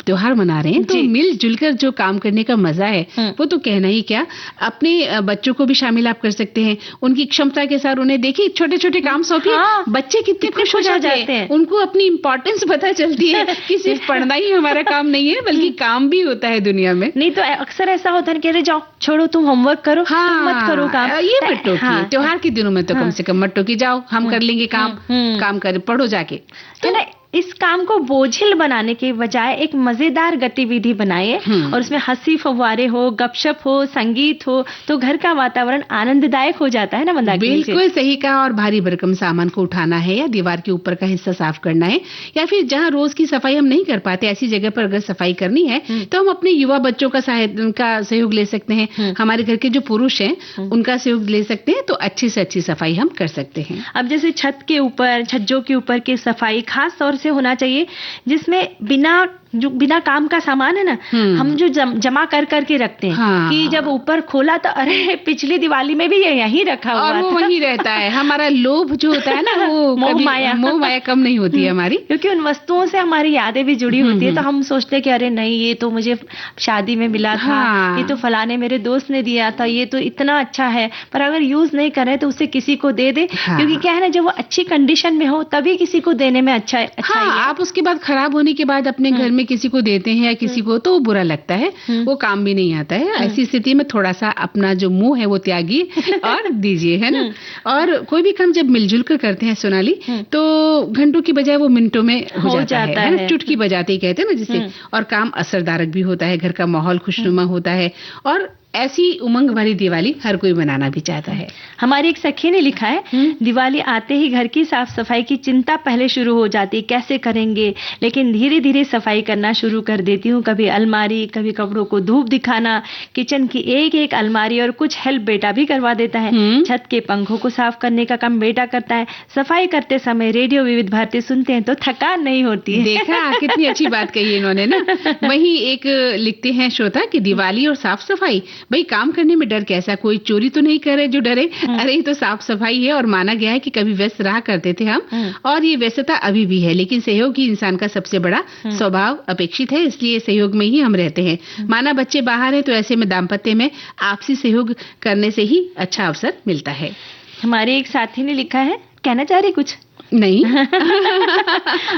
त्योहार मना रहे हैं, तो मिलजुल कर जो काम करने का मजा है वो तो कहना ही क्या। अपने बच्चों को भी शामिल आप कर सकते हैं, उनकी क्षमता के साथ उन्हें देखिए छोटे छोटे काम सौंपिए, बच्चे कितने खुश हो जाते हैं, उनको अपनी इंपॉर्टेंस पता चलती है कि सिर्फ पढ़ना ही हमारा काम नहीं है, बल्कि काम भी होता है दुनिया में। नहीं तो अक्सर ऐसा होता है कि अरे जाओ छोड़ो, तुम होमवर्क करो, तुम मत करो काम, ये मत टोकिए। त्योहार के दिनों में तो कम से कम मत टोकिए, जाओ हम कर लेंगे काम कर, पढ़ो जाके। तो इस काम को बोझिल बनाने के बजाय एक मजेदार गतिविधि बनाइए और उसमें हंसी फव्वारे हो, गपशप हो, संगीत हो, तो घर का वातावरण आनंददायक हो जाता है ना मंदाकिनी। बिल्कुल सही कहा। और भारी भरकम सामान को उठाना है या दीवार के ऊपर का हिस्सा साफ करना है, या फिर जहाँ रोज की सफाई हम नहीं कर पाते, ऐसी जगह पर अगर सफाई करनी है तो हम अपने युवा बच्चों का सहयोग ले सकते हैं, हमारे घर के जो पुरुष हैं उनका सहयोग ले सकते हैं, तो अच्छी से अच्छी सफाई हम कर सकते हैं। अब जैसे छत के ऊपर, छज्जों के ऊपर की सफाई खास तौर से होना चाहिए, जिसमें बिना काम का सामान है ना, हम जो जमा कर करके रखते हैं कि जब ऊपर खोला तो अरे पिछली दिवाली में भी ये यहीं रखा हुआ और वो वहीं रहता है। हमारा लोभ जो होता है ना, वो मोह माया कम नहीं होती है हमारी, क्योंकि उन वस्तुओं से हमारी यादें भी जुड़ी होती है। तो हम सोचते हैं कि अरे नहीं, ये तो मुझे शादी में मिला था, ये तो फलाने मेरे दोस्त ने दिया था, ये तो इतना अच्छा है, पर अगर यूज नहीं करें तो उसे किसी को दे दे, क्योंकि क्या है ना, जब वो अच्छी कंडीशन में हो तभी किसी को देने में अच्छा आप उसके बाद खराब होने के बाद अपने घर में किसी को देते हैं या किसी को, तो बुरा लगता है, वो काम भी नहीं आता है। ऐसी स्थिति में थोड़ा सा अपना जो मुंह है वो त्यागिए और दीजिए, है ना। और कोई भी काम जब मिलजुल कर करते हैं सोनाली, तो घंटों की बजाय वो मिनटों में हो जाता है। चुटकी बजाते ही कहते हैं ना जिसे, और काम असरदारक भी होता है, घर का माहौल खुशनुमा होता है, और ऐसी उमंग भरी दिवाली हर कोई मनाना भी चाहता है। हमारी एक सखी ने लिखा है, दिवाली आते ही घर की साफ सफाई की चिंता पहले शुरू हो जाती है, कैसे करेंगे, लेकिन धीरे धीरे सफाई करना शुरू कर देती हूँ। कभी अलमारी, कभी कपड़ों को धूप दिखाना, किचन की एक एक अलमारी, और कुछ हेल्प बेटा भी करवा देता है। छत के पंखों को साफ करने का काम बेटा करता है। सफाई करते समय रेडियो विविध भारती सुनते हैं तो थकान नहीं होती है। देखा कितनी अच्छी बात कही इन्होंने ना। वहीं एक लिखते हैं श्रोता कि दिवाली और साफ सफाई, भाई काम करने में डर कैसा, कोई चोरी तो नहीं करे जो डरे, अरे ये तो साफ सफाई है। और माना गया है कि कभी व्यस्त रहा करते थे हम, और ये व्यस्तता अभी भी है, लेकिन सहयोग ही इंसान का सबसे बड़ा स्वभाव अपेक्षित है, इसलिए सहयोग में ही हम रहते हैं। माना बच्चे बाहर है, तो ऐसे में दाम्पत्य में आपसी सहयोग करने से ही अच्छा अवसर मिलता है। हमारे एक साथी ने लिखा है, कहना चाह रही कुछ नहीं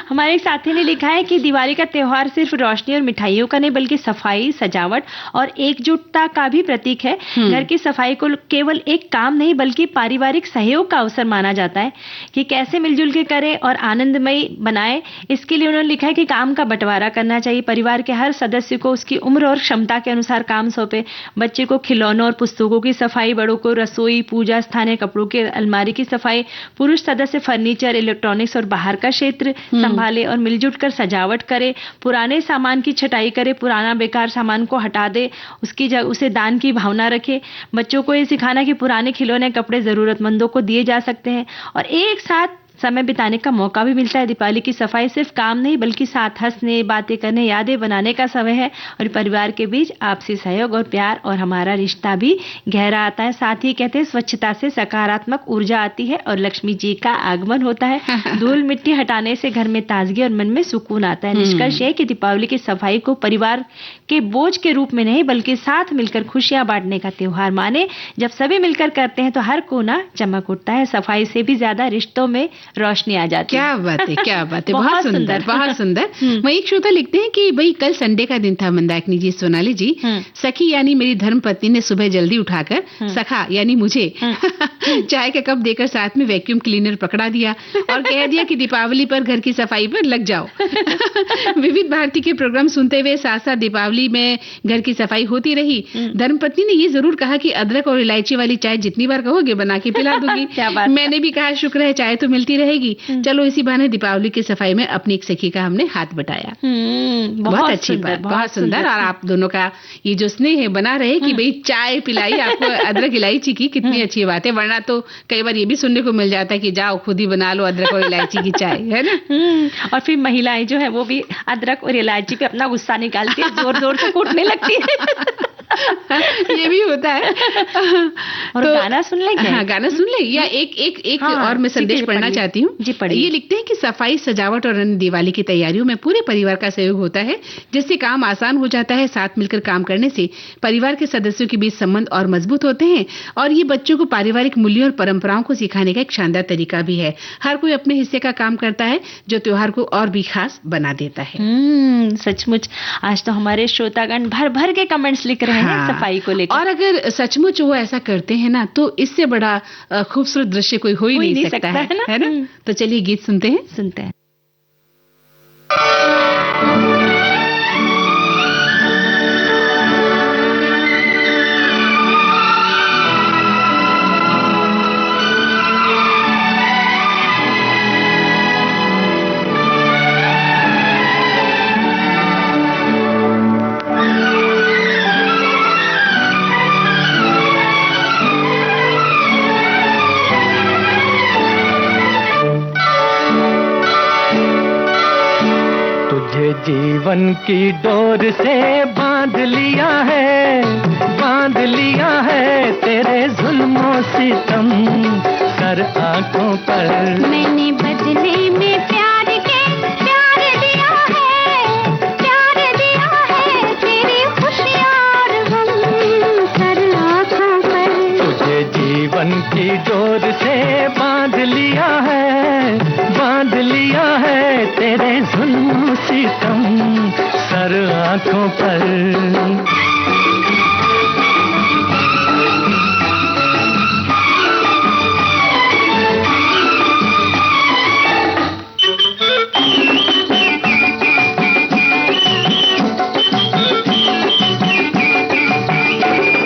हमारे एक साथी ने लिखा है कि दिवाली का त्योहार सिर्फ रोशनी और मिठाइयों का नहीं, बल्कि सफाई, सजावट और एकजुटता का भी प्रतीक है। घर की सफाई को केवल एक काम नहीं, बल्कि पारिवारिक सहयोग का अवसर माना जाता है कि कैसे मिलजुल के करें और आनंदमय बनाएं। इसके लिए उन्होंने लिखा है कि काम का बंटवारा करना चाहिए, परिवार के हर सदस्य को उसकी उम्र और क्षमता के अनुसार काम सौंपे। बच्चे को खिलौनों और पुस्तकों की सफाई, बड़ों को रसोई, पूजा स्थान, कपड़ों के अलमारी की सफाई, पुरुष सदस्य फर्नीचर, इलेक्ट्रॉनिक्स और बाहर का क्षेत्र संभाले और मिलजुल कर सजावट करे। पुराने सामान की छटाई करे, पुराना बेकार सामान को हटा दे, उसकी जगह उसे दान की भावना रखे। बच्चों को ये सिखाना कि पुराने खिलौने, कपड़े जरूरतमंदों को दिए जा सकते हैं और एक साथ समय बिताने का मौका भी मिलता है। दीपावली की सफाई सिर्फ काम नहीं, बल्कि साथ हंसने, बातें करने, यादें बनाने का समय है, और परिवार के बीच आपसी सहयोग और प्यार और हमारा रिश्ता भी गहरा आता है। साथ ही कहते हैं स्वच्छता से सकारात्मक ऊर्जा आती है और लक्ष्मी जी का आगमन होता है। धूल मिट्टी हटाने से घर में ताजगी और मन में सुकून आता है। निष्कर्ष है कि दीपावली की सफाई को परिवार के बोझ के रूप में नहीं, बल्कि साथ मिलकर खुशियां बांटने का त्योहार माने। जब सभी मिलकर करते हैं तो हर कोना चमक उठता है। सफाई से भी ज्यादा रिश्तों में रोशनी आ जाती है। क्या बात है, क्या बात है, बहुत सुंदर, बहुत सुंदर। वही एक श्रोता लिखते हैं कि भाई कल संडे का दिन था मंदाकिनी जी, सोनाली जी। सखी यानी मेरी धर्म पत्नी ने सुबह जल्दी उठाकर सखा यानी मुझे चाय का कप देकर साथ में वैक्यूम क्लीनर पकड़ा दिया और कह दिया कि दीपावली पर घर की सफाई पर लग जाओ। विविध भारती के प्रोग्राम सुनते हुए साथ साथ दीपावली में घर की सफाई होती रही। धर्मपत्नी ने ये जरूर कहा कि अदरक और इलायची वाली चाय जितनी बार कहोगे बना के पिला दूंगी। मैंने भी कहा शुक्र है, चाय तो मिलती रहेगी। चलो इसी बहाने दीपावली की सफाई में अपनी एक सखी का हमने हाथ बटाया। बहुत अच्छी बात, बहुत सुंदर। और आप दोनों का ये जो स्नेह है बना रहे कि भाई चाय पिलाई आपको अदरक इलायची की, कितनी अच्छी बात है। वरना तो कई बार ये भी सुनने को मिल जाता है कि जाओ खुद ही बना लो अदरक और इलायची की चाय, है ना। और फिर महिलाएं जो है वो भी अदरक और इलायची पे अपना गुस्सा निकालती है, जोर जोर से कूटने लगती है। ये भी होता है। और तो, गाना सुन लेंगे। हाँ, गाना सुन ले या एक और मैं संदेश पढ़ना चाहती हूँ जी, पढ़िए। ये लिखते हैं कि सफाई, सजावट और अन्य दिवाली की तैयारियों में पूरे परिवार का सहयोग होता है, जिससे काम आसान हो जाता है। साथ मिलकर काम करने से परिवार के सदस्यों के बीच संबंध और मजबूत होते हैं और ये बच्चों को पारिवारिक मूल्यों और परंपराओं को सिखाने का एक शानदार तरीका भी है। हर कोई अपने हिस्से का काम करता है जो त्योहार को और भी खास बना देता है। सचमुच आज तो हमारे श्रोतागण भर भर के कमेंट्स लिख रहे हैं सफाई को लेकर। और अगर सचमुच वो ऐसा करते हैं ना तो इससे बड़ा खूबसूरत दृश्य कोई हो ही नहीं सकता है ना? तो चलिए गीत सुनते हैं। जीवन की डोर से बांध लिया है तेरे जुल्मों सितम कर आंखों पर। मैंने बदले में प्यार दिया है तेरी खुशियां और गम कर आंखों पर। तुझे जीवन की डोर से बांध लिया है तेरे जुल्मों सितम सर आंखों पर।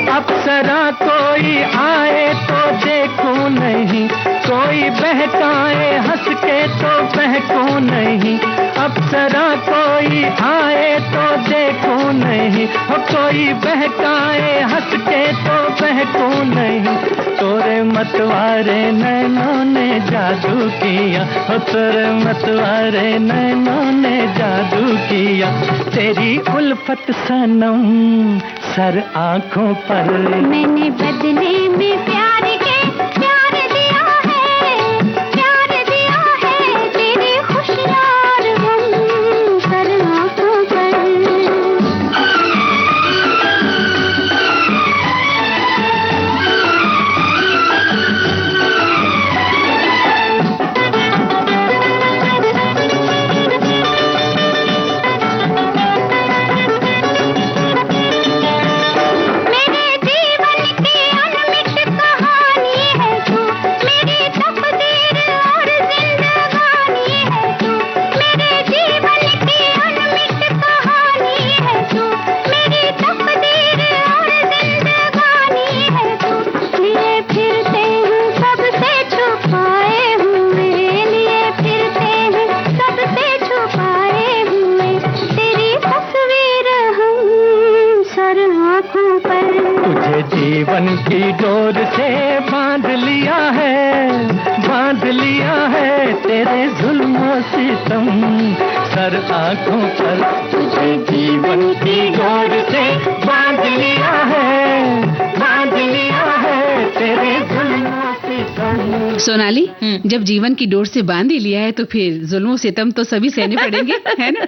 अप्सरा कोई आए तो देखूं नहीं, कोई बहकाए हंस के तो बहकूं नहीं। अप्सरा कोई आए तो देखूं नहीं, कोई बहकाए हंस के तो बहकूं नहीं। तोरे मतवारे नैनों ने जादू किया, तोरे मतवारे नैनों ने जादू किया। तेरी उल्फत सनम सर आंखों पर। मैंने बदले में प्यार दिया है तेरी खुशियां और गम कर आंखों पर। जीवन की डोर से बांध लिया है तेरे जुल्मों सितम सर आंखों पर। तुझे जीवन की डोर से बांध लिया है तेरे जुल्मों सितम। सोनाली, जब जीवन की डोर से बांध ही लिया है तो फिर जुल्मों सितम तो सभी सहने पड़ेंगे, है ना?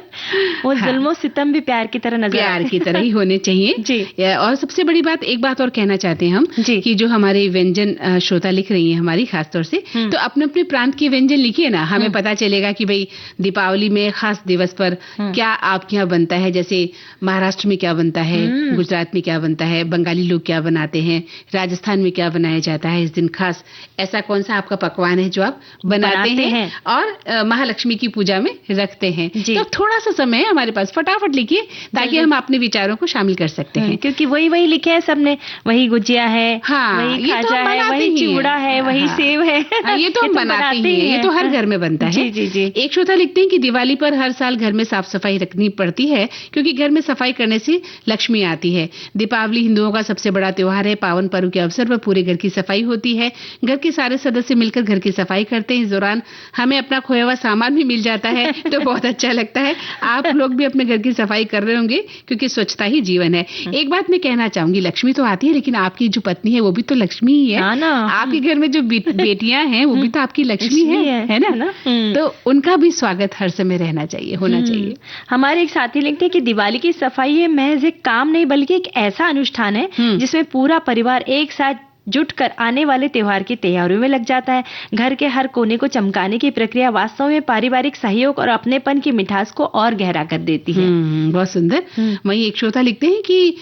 वो जुल्मों सितम भी प्यार की तरह नजर प्यार की तरह ही होने चाहिए जी। और सबसे बड़ी बात एक बात और कहना चाहते हैं हम कि जो हमारे व्यंजन श्रोता लिख रही हैं हमारी खासतौर से, तो अपने अपने प्रांत के व्यंजन लिखिए ना, हमें पता चलेगा कि भाई दीपावली में खास दिवस पर क्या आपके यहाँ बनता है। जैसे महाराष्ट्र में क्या बनता है, गुजरात में क्या बनता है, बंगाली लोग क्या बनाते हैं, राजस्थान में क्या बनाया जाता है इस दिन खास, ऐसा कौन सा आपका पकवान है जो आप बनाते हैं और महालक्ष्मी की पूजा में रखते हैं। तो थोड़ा सा समय हमारे पास, फटाफट लिखिए ताकि हम अपने विचारों को शामिल कर सकते हैं। क्योंकि वही लिखे हैं सबने, वही गुजिया है, वही खाजा है, वही चिवड़ा है, वही सेव है। ये तो हम बनाते ही हैं, ये तो हर घर में बनता है। जी। एक श्रोता लिखते हैं कि दिवाली पर हर साल घर में साफ सफाई रखनी पड़ती है क्योंकि घर में सफाई करने से लक्ष्मी आती है। दीपावली हिंदुओं का सबसे बड़ा त्योहार है। पावन पर्व के अवसर पर पूरे घर की सफाई होती है। घर के सारे सदस्य से मिलकर घर की सफाई करते हैं। इस दौरान हमें अपना खोया हुआ सामान भी मिल जाता है तो बहुत अच्छा लगता है। आप लोग भी अपने घर की सफाई कर रहे होंगे क्योंकि स्वच्छता ही जीवन है। एक बात मैं कहना चाहूंगी, लक्ष्मी तो आती है लेकिन आपकी जो पत्नी है वो भी तो लक्ष्मी ही है ना। आपके घर में जो बेटियां हैं वो भी तो आपकी लक्ष्मी है ना। तो उनका भी स्वागत हर समय रहना चाहिए, होना चाहिए। हमारे एक साथी लिखते हैं कि दिवाली की सफाई ये महज एक काम नहीं बल्कि एक ऐसा अनुष्ठान है जिसमें पूरा परिवार एक साथ जुटकर आने वाले त्योहार की तैयारियों में लग जाता है। घर के हर कोने को चमकाने की प्रक्रिया वास्तव में पारिवारिक सहयोग और अपनेपन की मिठास को और गहरा कर देती है। बहुत सुंदर। वहीं एक श्रोता लिखते हैं कि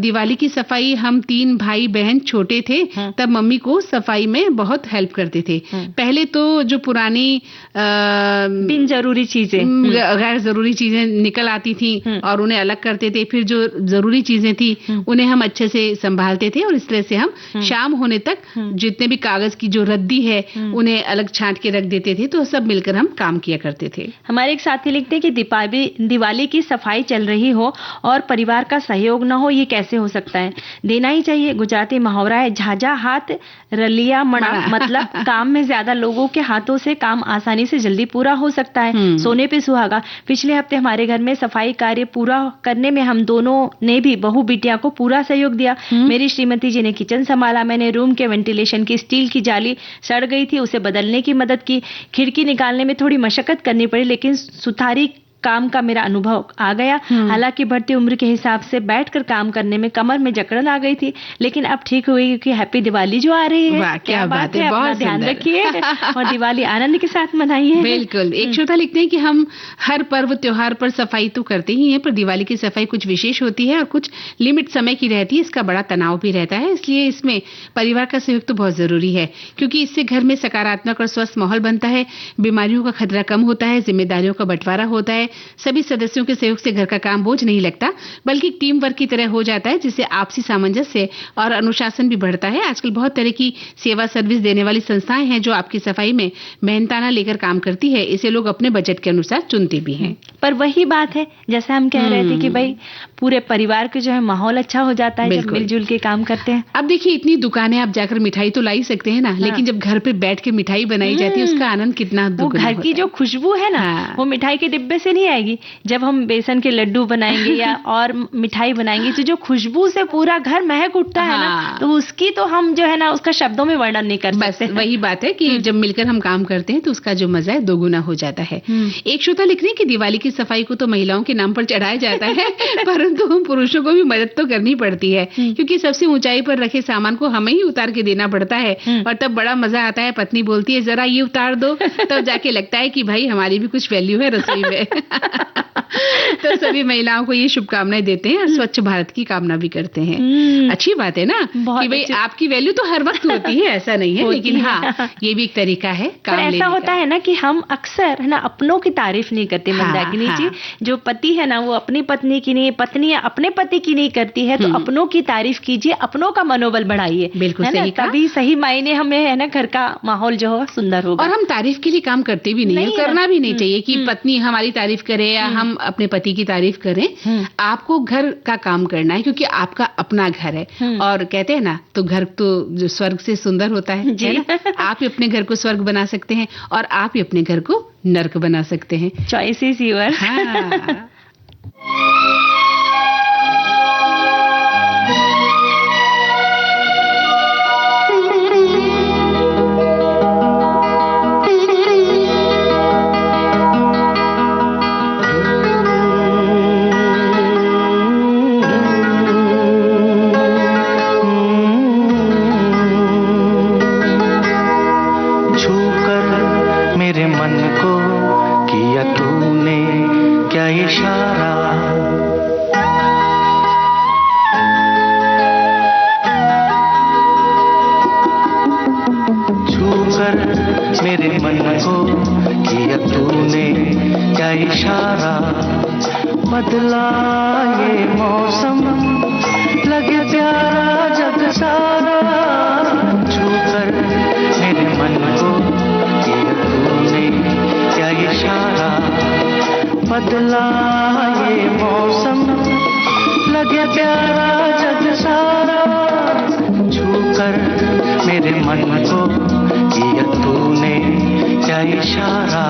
दिवाली की सफाई, हम 3 भाई बहन छोटे थे तब मम्मी को सफाई में बहुत हेल्प करते थे। पहले तो जो पुरानी बिन जरूरी चीजें, गैर जरूरी चीजें निकल आती थी और उन्हें अलग करते थे। फिर जो जरूरी चीजें थी उन्हें हम अच्छे से संभालते थे और इस तरह से हम शाम होने तक जितने भी कागज की जो रद्दी है उन्हें अलग छांट के रख देते थे। तो सब मिलकर हम काम किया करते थे। हमारे एक साथी लिखते हैं कि दिवाली की सफाई चल रही हो और परिवार का सहयोग न हो, ये कैसे हो सकता है? देना ही चाहिए। गुजराती मुहावरा है, झाझा हाथ रलिया मणा, मतलब काम में ज्यादा लोगों के हाथों से काम आसानी से जल्दी पूरा हो सकता है। सोने पे सुहागा। पिछले हफ्ते हमारे घर में सफाई कार्य पूरा करने में हम दोनों ने भी बहू बिटिया को पूरा सहयोग दिया। मेरी श्रीमती जी ने किचन संभाला, मैंने रूम के वेंटिलेशन की स्टील की जाली सड़ गई थी उसे बदलने की मदद की। खिड़की निकालने में थोड़ी मशक्कत करनी पड़ी लेकिन सुथारी काम का मेरा अनुभव आ गया। हालांकि बढ़ती उम्र के हिसाब से बैठकर काम करने में कमर में जकड़न आ गई थी लेकिन अब ठीक हुई क्योंकि हैप्पी दिवाली जो आ रही है। क्या बात है, अपना ध्यान रखिए और दिवाली आनंद के साथ मनाइए। बिल्कुल। एक श्रोता लिखते हैं कि हम हर पर्व त्योहार पर सफाई तो करते ही हैं पर दिवाली की सफाई कुछ विशेष होती है और कुछ लिमिट समय की रहती है। इसका बड़ा तनाव भी रहता है, इसलिए इसमें परिवार का सहयोग तो बहुत जरूरी है क्योंकि इससे घर में सकारात्मक और स्वस्थ माहौल बनता है, बीमारियों का खतरा कम होता है, जिम्मेदारियों का बंटवारा होता है। सभी सदस्यों के सहयोग से घर का काम बोझ नहीं लगता बल्कि टीम वर्क की तरह हो जाता है जिससे आपसी सामंजस्य और अनुशासन भी बढ़ता है। आजकल बहुत तरह की सेवा सर्विस देने वाली संस्थाएं हैं जो आपकी सफाई में मेहनताना लेकर काम करती है। इसे लोग अपने बजट के अनुसार चुनते भी हैं। पर वही बात है जैसे हम कह रहे थे कि भाई पूरे परिवार के जो है माहौल अच्छा हो जाता है जब मिलजुल के काम करते हैं। अब देखिए इतनी दुकानें आप जाकर मिठाई तो ला ही सकते हैं ना, लेकिन जब घर पे बैठ के मिठाई बनाई जाती है उसका आनंद कितना दुगना घर की जो खुशबू है ना वो मिठाई के डिब्बे से नहीं आएगी। जब हम बेसन के लड्डू बनाएंगे या और मिठाई बनाएंगे तो जो खुशबू से पूरा घर महक उठता है ना, तो उसकी तो हम जो है ना उसका शब्दों में वर्णन नहीं कर सकते। वही बात है कि जब मिलकर हम काम करते हैं तो उसका जो मजा है दोगुना हो जाता है। एक श्रोता लिख रहे हैं कि दिवाली की सफाई को तो महिलाओं के नाम पर चढ़ाया जाता है परंतु हम पुरुषों को भी मदद तो करनी पड़ती है क्योंकि सबसे ऊंचाई पर रखे सामान को हमें ही उतार के देना पड़ता है और तब बड़ा मजा आता है। पत्नी बोलती है जरा ये उतार दो, तब जाके लगता है कि भाई हमारी भी कुछ वैल्यू है रसोई में। तो सभी महिलाओं को ये शुभकामनाएं देते हैं और स्वच्छ भारत की कामना भी करते हैं। अच्छी बात है ना कि भाई आपकी वैल्यू तो हर वक्त होती है, ऐसा नहीं है, लेकिन हाँ ये भी एक तरीका है काम लेने का। ऐसा होता है ना कि हम अक्सर है ना अपनों की तारीफ नहीं करते मंदाकिनी जी। जो पति है ना वो अपनी पत्नी की नहीं, पत्नी अपने पति की नहीं करती है तो अपनों की तारीफ कीजिए, अपनों का मनोबल बढ़ाइए। बिल्कुल सही कहा। तभी सही मायने हमें है ना घर का माहौल जो है सुंदर होगा। और हम तारीफ के लिए काम करते भी नहीं, करना भी नहीं चाहिए कि पत्नी हमारी तारीफ करे या हम अपने पति की तारीफ करें। आपको घर का काम करना है क्योंकि आपका अपना घर है और कहते हैं ना तो घर तो जो स्वर्ग से सुंदर होता है ना? आप ही अपने घर को स्वर्ग बना सकते हैं और आप ही अपने घर को नर्क बना सकते हैं। Choice is your. बदला ये मौसम लगे प्यारा जग सारा, छूकर मेरे मन को किया तूने क्या इशारा। बदला ये मौसम लगे प्यारा जग सारा, छूकर मेरे मन को क्या इशारा।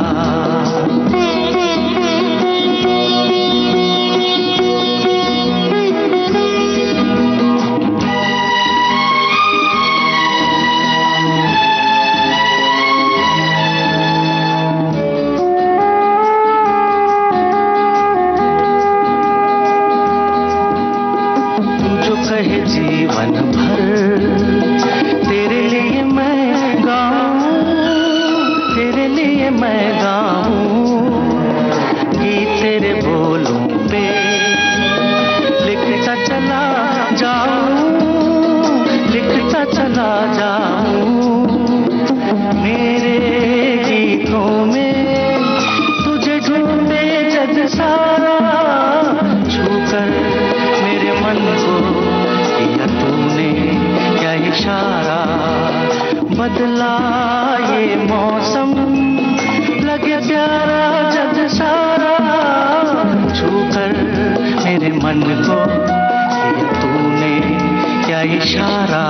जीवन भर तेरे लिए मैं गाऊं, तेरे लिए मैं गाऊं, गीत तेरे बोलों पे लिखता चला जाऊं, लिखता चला जाऊं। मेरे गीतों में तुझे ढूंढे जग सारा, छूकर मेरे मन को तूने क्या इशारा। बदला ये मौसम लगे प्यारा जग सारा, छूकर मेरे मन को किया तूने क्या इशारा।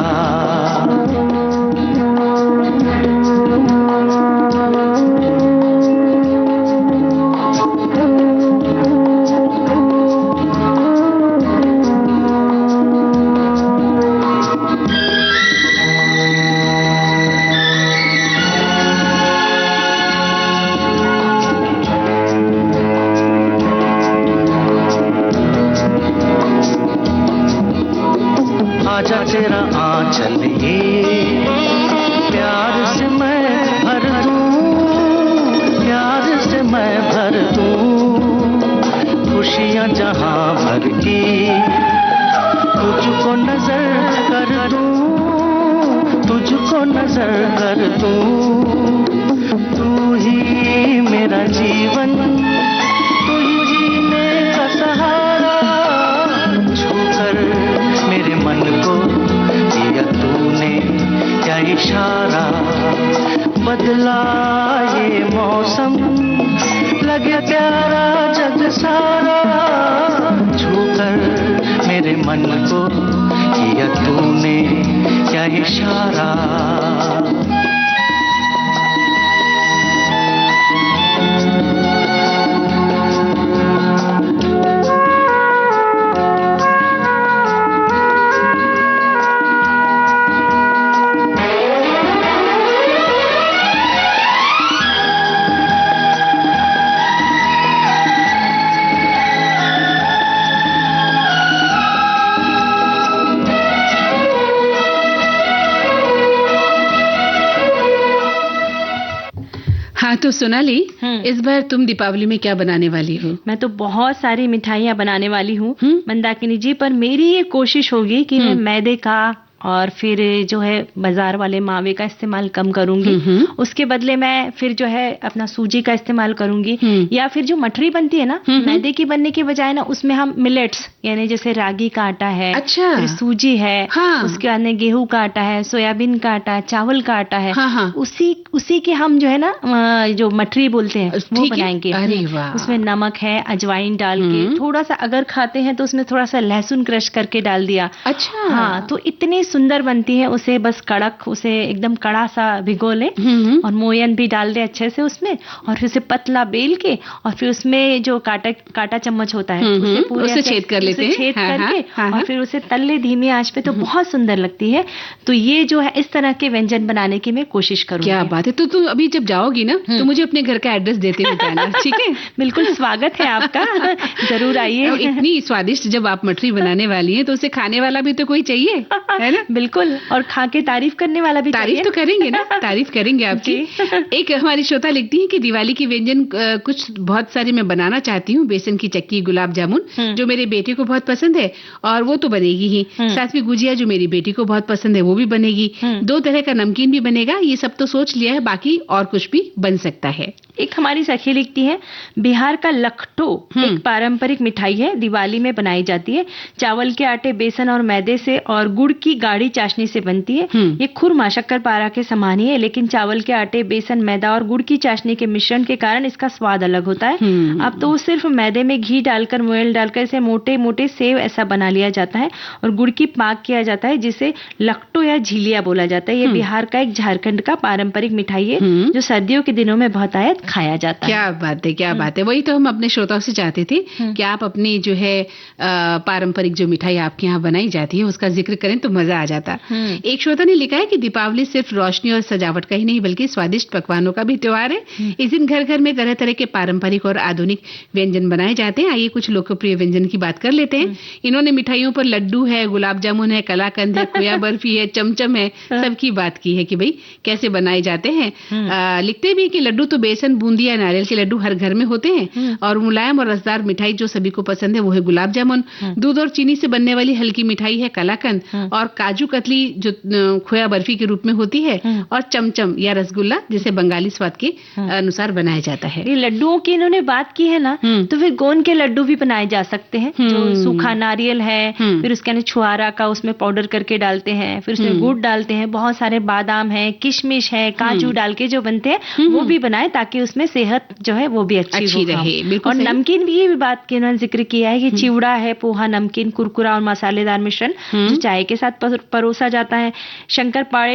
आजा तेरा आंचल ये प्यार से मैं भर दूं, प्यार से मैं भर दूं। खुशियाँ जहाँ भर की तुझको नजर कर दूं, तुझको नजर कर दूं। तू ही मेरा जीवन, तू ही जीने का सहारा, छूकर मेरे मन को दिया तूने क्या इशारा। बदला ये मौसम लगे प्यारा जग सारा, छूकर मेरे मन को किया तूने क्या इशारा। हाँ तो सोनाली, इस बार तुम दीपावली में क्या बनाने वाली हो? मैं तो बहुत सारी मिठाइयाँ बनाने वाली हूँ मंदाकिनी जी, पर मेरी ये कोशिश होगी कि मैं मैदे का और फिर जो है बाजार वाले मावे का इस्तेमाल कम करूंगी। उसके बदले मैं फिर जो है अपना सूजी का इस्तेमाल करूंगी, या फिर जो मठरी बनती है ना मैदे की बनने के बजाय ना, उसमें हम मिलेट्स यानी जैसे रागी का आटा है, अच्छा, फिर सूजी है, हाँ, उसके बाद में गेहूं का आटा है, सोयाबीन का आटा है, चावल का आटा है, हाँ, हाँ, उसी के हम जो है ना जो मठरी बोलते हैं वो बनाएंगे। अरे वाह। उसमें नमक है, अजवाइन डाल के, थोड़ा सा अगर खाते हैं तो उसमें थोड़ा सा लहसुन क्रश करके डाल दिया। अच्छा, हाँ, तो इतनी सुंदर बनती है। उसे बस कड़क, उसे एकदम कड़ा सा भिगो ले और मोयन भी डाल दे अच्छे से उसमें, और फिर उसे पतला बेल के, और फिर उसमें जो काटा चम्मच होता है उसे पूरे छेद कर लेते हैं, छेद करके और फिर उसे तल ले धीमी आंच पे, तो बहुत सुंदर लगती है। तो ये जो है इस तरह के व्यंजन बनाने की मैं कोशिश करूंगी। क्या बात है। तो तुम अभी जब जाओगी ना तो मुझे अपने घर का एड्रेस देते हुए जाना, ठीक है? बिल्कुल, स्वागत है आपका, जरूर आइए। इतनी स्वादिष्ट जब आप मठरी बनाने वाली हैं तो उसे खाने वाला भी तो कोई चाहिए, है ना? बिल्कुल, और खा के तारीफ करने वाला भी तारीफ तो करेंगे ना, तारीफ करेंगे आपकी। एक हमारी श्रोता लिखती है कि दिवाली की व्यंजन कुछ बहुत सारे मैं बनाना चाहती हूँ। बेसन की चक्की, गुलाब जामुन जो मेरे बेटे को बहुत पसंद है और वो तो बनेगी ही, साथ में गुजिया जो मेरी बेटी को बहुत पसंद है वो भी बनेगी, 2 तरह का नमकीन भी बनेगा। ये सब तो सोच लिया है, बाकी और कुछ भी बन सकता है। एक हमारी सखी लिखती है, बिहार का लखटो एक पारंपरिक मिठाई है, दिवाली में बनाई जाती है। चावल के आटे, बेसन और मैदे से और गुड़ की गाढ़ी चाशनी से बनती है। ये खुरमा शक्करपारा के समान ही है, लेकिन चावल के आटे, बेसन, मैदा और गुड़ की चाशनी के मिश्रण के कारण इसका स्वाद अलग होता है। अब तो सिर्फ मैदे में घी डालकर, मोयल डालकर इसे मोटे मोटे सेव ऐसा बना लिया जाता है और गुड़ की पाक किया जाता है, जिसे लट्टू या झिलिया बोला जाता है। ये बिहार का, एक झारखंड का पारंपरिक मिठाई है जो सर्दियों के दिनों में बहुत आयत खाया जाता है। क्या बात है, क्या बात है। वही तो हम अपने श्रोताओं से चाहते थे कि आप अपनी जो है पारंपरिक जो मिठाई आपके यहाँ बनाई जाती है उसका जिक्र करें तो मजा आ जाता। एक श्रोता ने लिखा है कि दीपावली सिर्फ रोशनी और सजावट का ही नहीं बल्कि स्वादिष्ट पकवानों का भी त्योहार है। इस दिन घर घर में तरह तरह के पारंपरिक और आधुनिक व्यंजन बनाए जाते हैं। आइए कुछ लोकप्रिय व्यंजन की बात कर लेते हैं। इन्होंने मिठाइयों पर लड्डू है, गुलाब जामुन है, कलाकंद है, खोया बर्फी है, चमचम है, सबकी बात की है कि भाई कैसे बनाए जाते हैं। लिखते भी कि लड्डू तो बेसन, बूंदी या नारियल के लड्डू हर घर में होते हैं और मुलायम और रसदार मिठाई जो सभी को पसंद है वो है गुलाब जामुन। दूध और चीनी से बनने वाली हल्की मिठाई है कलाकंद और काजू कतली जो खोया बर्फी के रूप में होती है और चमचम या रसगुल्ला जिसे बंगाली स्वाद के अनुसार बनाया जाता है। ये लड्डुओं की इन्होंने बात की है ना, तो फिर गोंद के लड्डू भी बनाए जा सकते हैं। जो सूखा नारियल है, फिर उसके अंदर छुआरा का उसमें पाउडर करके डालते हैं, फिर उसमें गुड़ डालते हैं, बहुत सारे बादाम है, किशमिश है, काजू डाल के जो बनते हैं वो भी बनाए ताकि उसमें सेहत जो है वो भी अच्छी रहे। और नमकीन भी ये बात की इन्होंने जिक्र किया है कि चिवड़ा है, पोहा, नमकीन, कुरकुरा और मसालेदार मिश्रण जो चाय के साथ परोसा जाता है।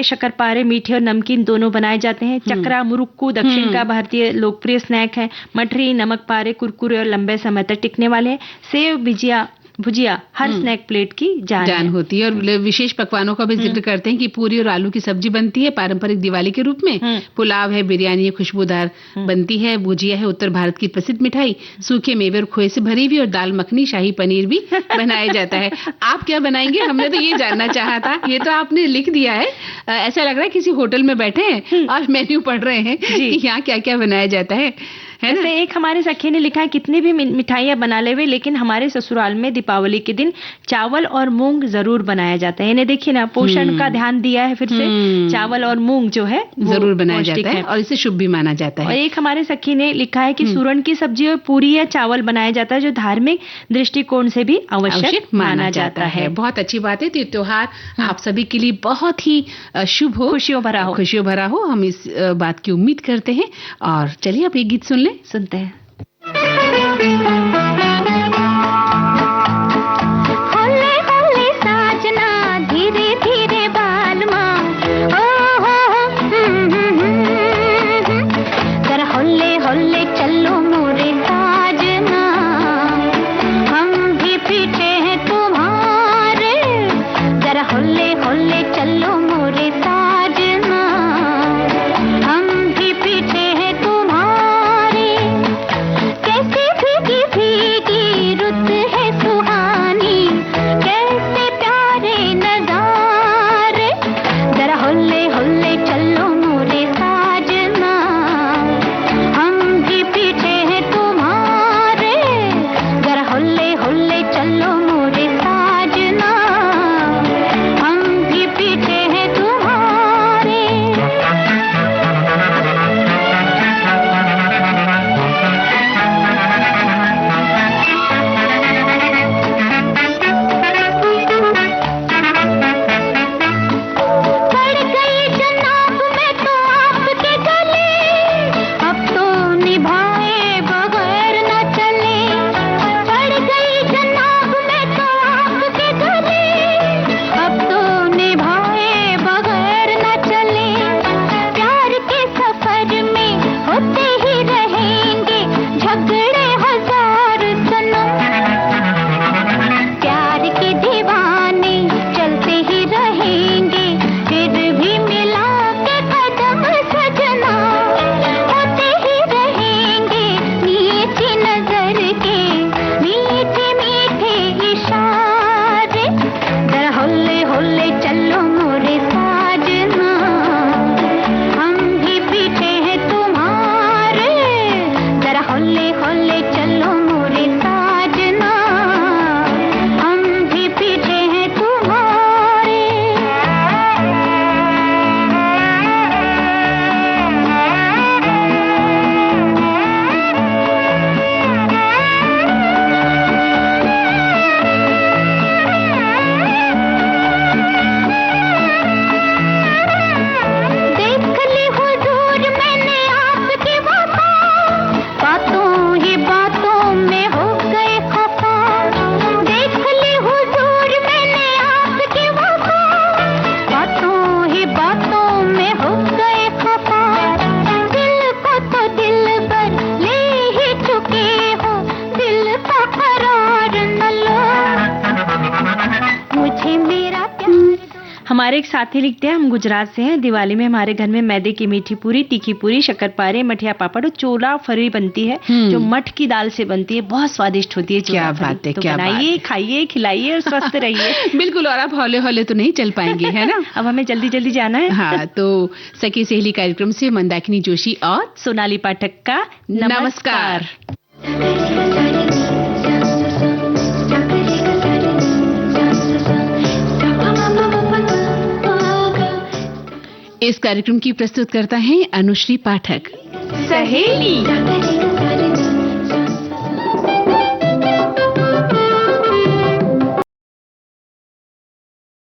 शक्करपारे मीठे और नमकीन दोनों बनाए जाते हैं। चकरा मुरुक्कू दक्षिण का भारतीय लोकप्रिय स्नैक है। मठरी, नमक पारे, कुरकुरे और लंबे समय तक टिकने वाले हैं। सेव, भुजिया हर स्नैक प्लेट की जान होती है। और विशेष पकवानों का भी जिक्र करते हैं कि पूरी और आलू की सब्जी बनती है पारंपरिक दिवाली के रूप में। पुलाव है, बिरयानी है, खुशबूदार बनती है। भुजिया है उत्तर भारत की प्रसिद्ध मिठाई। सूखे मेवे और खोए से भरी हुई और दाल मखनी, शाही पनीर भी बनाया जाता है। आप क्या बनाएंगे, हमने तो ये जानना चाहा था। ये तो आपने लिख दिया है। ऐसा लग रहा है किसी होटल में बैठे हैं और मेन्यू पढ़ रहे हैं कि यहाँ क्या क्या बनाया जाता है। ऐसे एक हमारे सखी ने लिखा है, कितनी भी मिठाइयाँ बना ले वे, लेकिन हमारे ससुराल में दीपावली के दिन चावल और मूंग जरूर बनाया जाता है। इन्हें देखिए ना, पोषण का ध्यान दिया है। फिर से चावल और मूंग जो है जरूर बनाया जाता है और इसे शुभ भी माना जाता है। और एक हमारे सखी ने लिखा है कि सूरन की सब्जी और पूरी या चावल बनाया जाता है, जो धार्मिक दृष्टिकोण से भी आवश्यक माना जाता है। बहुत अच्छी बात है। तो त्योहार आप सभी के लिए बहुत ही शुभ हो, खुशियों भरा हो। हम इस बात की उम्मीद करते हैं। और चलिए अब एक गीत सुनते हैं। होले होले साजना, धीरे धीरे बालमा, ओ हो जरा होले होले चलो मोरे साजना, हम भी पीछे हैं तुम्हारे, जरा होले होले चलो मोरे साजना, हम भी पीछे हैं तुम्हारे। कैसी भीगी भीगी हमारे एक साथी लिखते हैं, हम गुजरात से हैं। दिवाली में हमारे घर में मैदे की मीठी पूरी, तीखी पूरी, शक्करपारे, मठिया पापड़ और चोला फरी बनती है जो मठ की दाल से बनती है। बहुत स्वादिष्ट होती है। क्या बात है, तो क्या बनाइए, खाइए, खिलाइए और स्वस्थ रहिए। बिल्कुल, और आप हौले हौले तो नहीं चल पाएंगे, है ना? अब हमें जल्दी जल्दी जाना है। हाँ, तो सखी सहेली कार्यक्रम से मंदाकिनी जोशी और सोनाली पाठक का नमस्कार। इस कार्यक्रम की प्रस्तुत करता है अनुश्री पाठक। सहेली।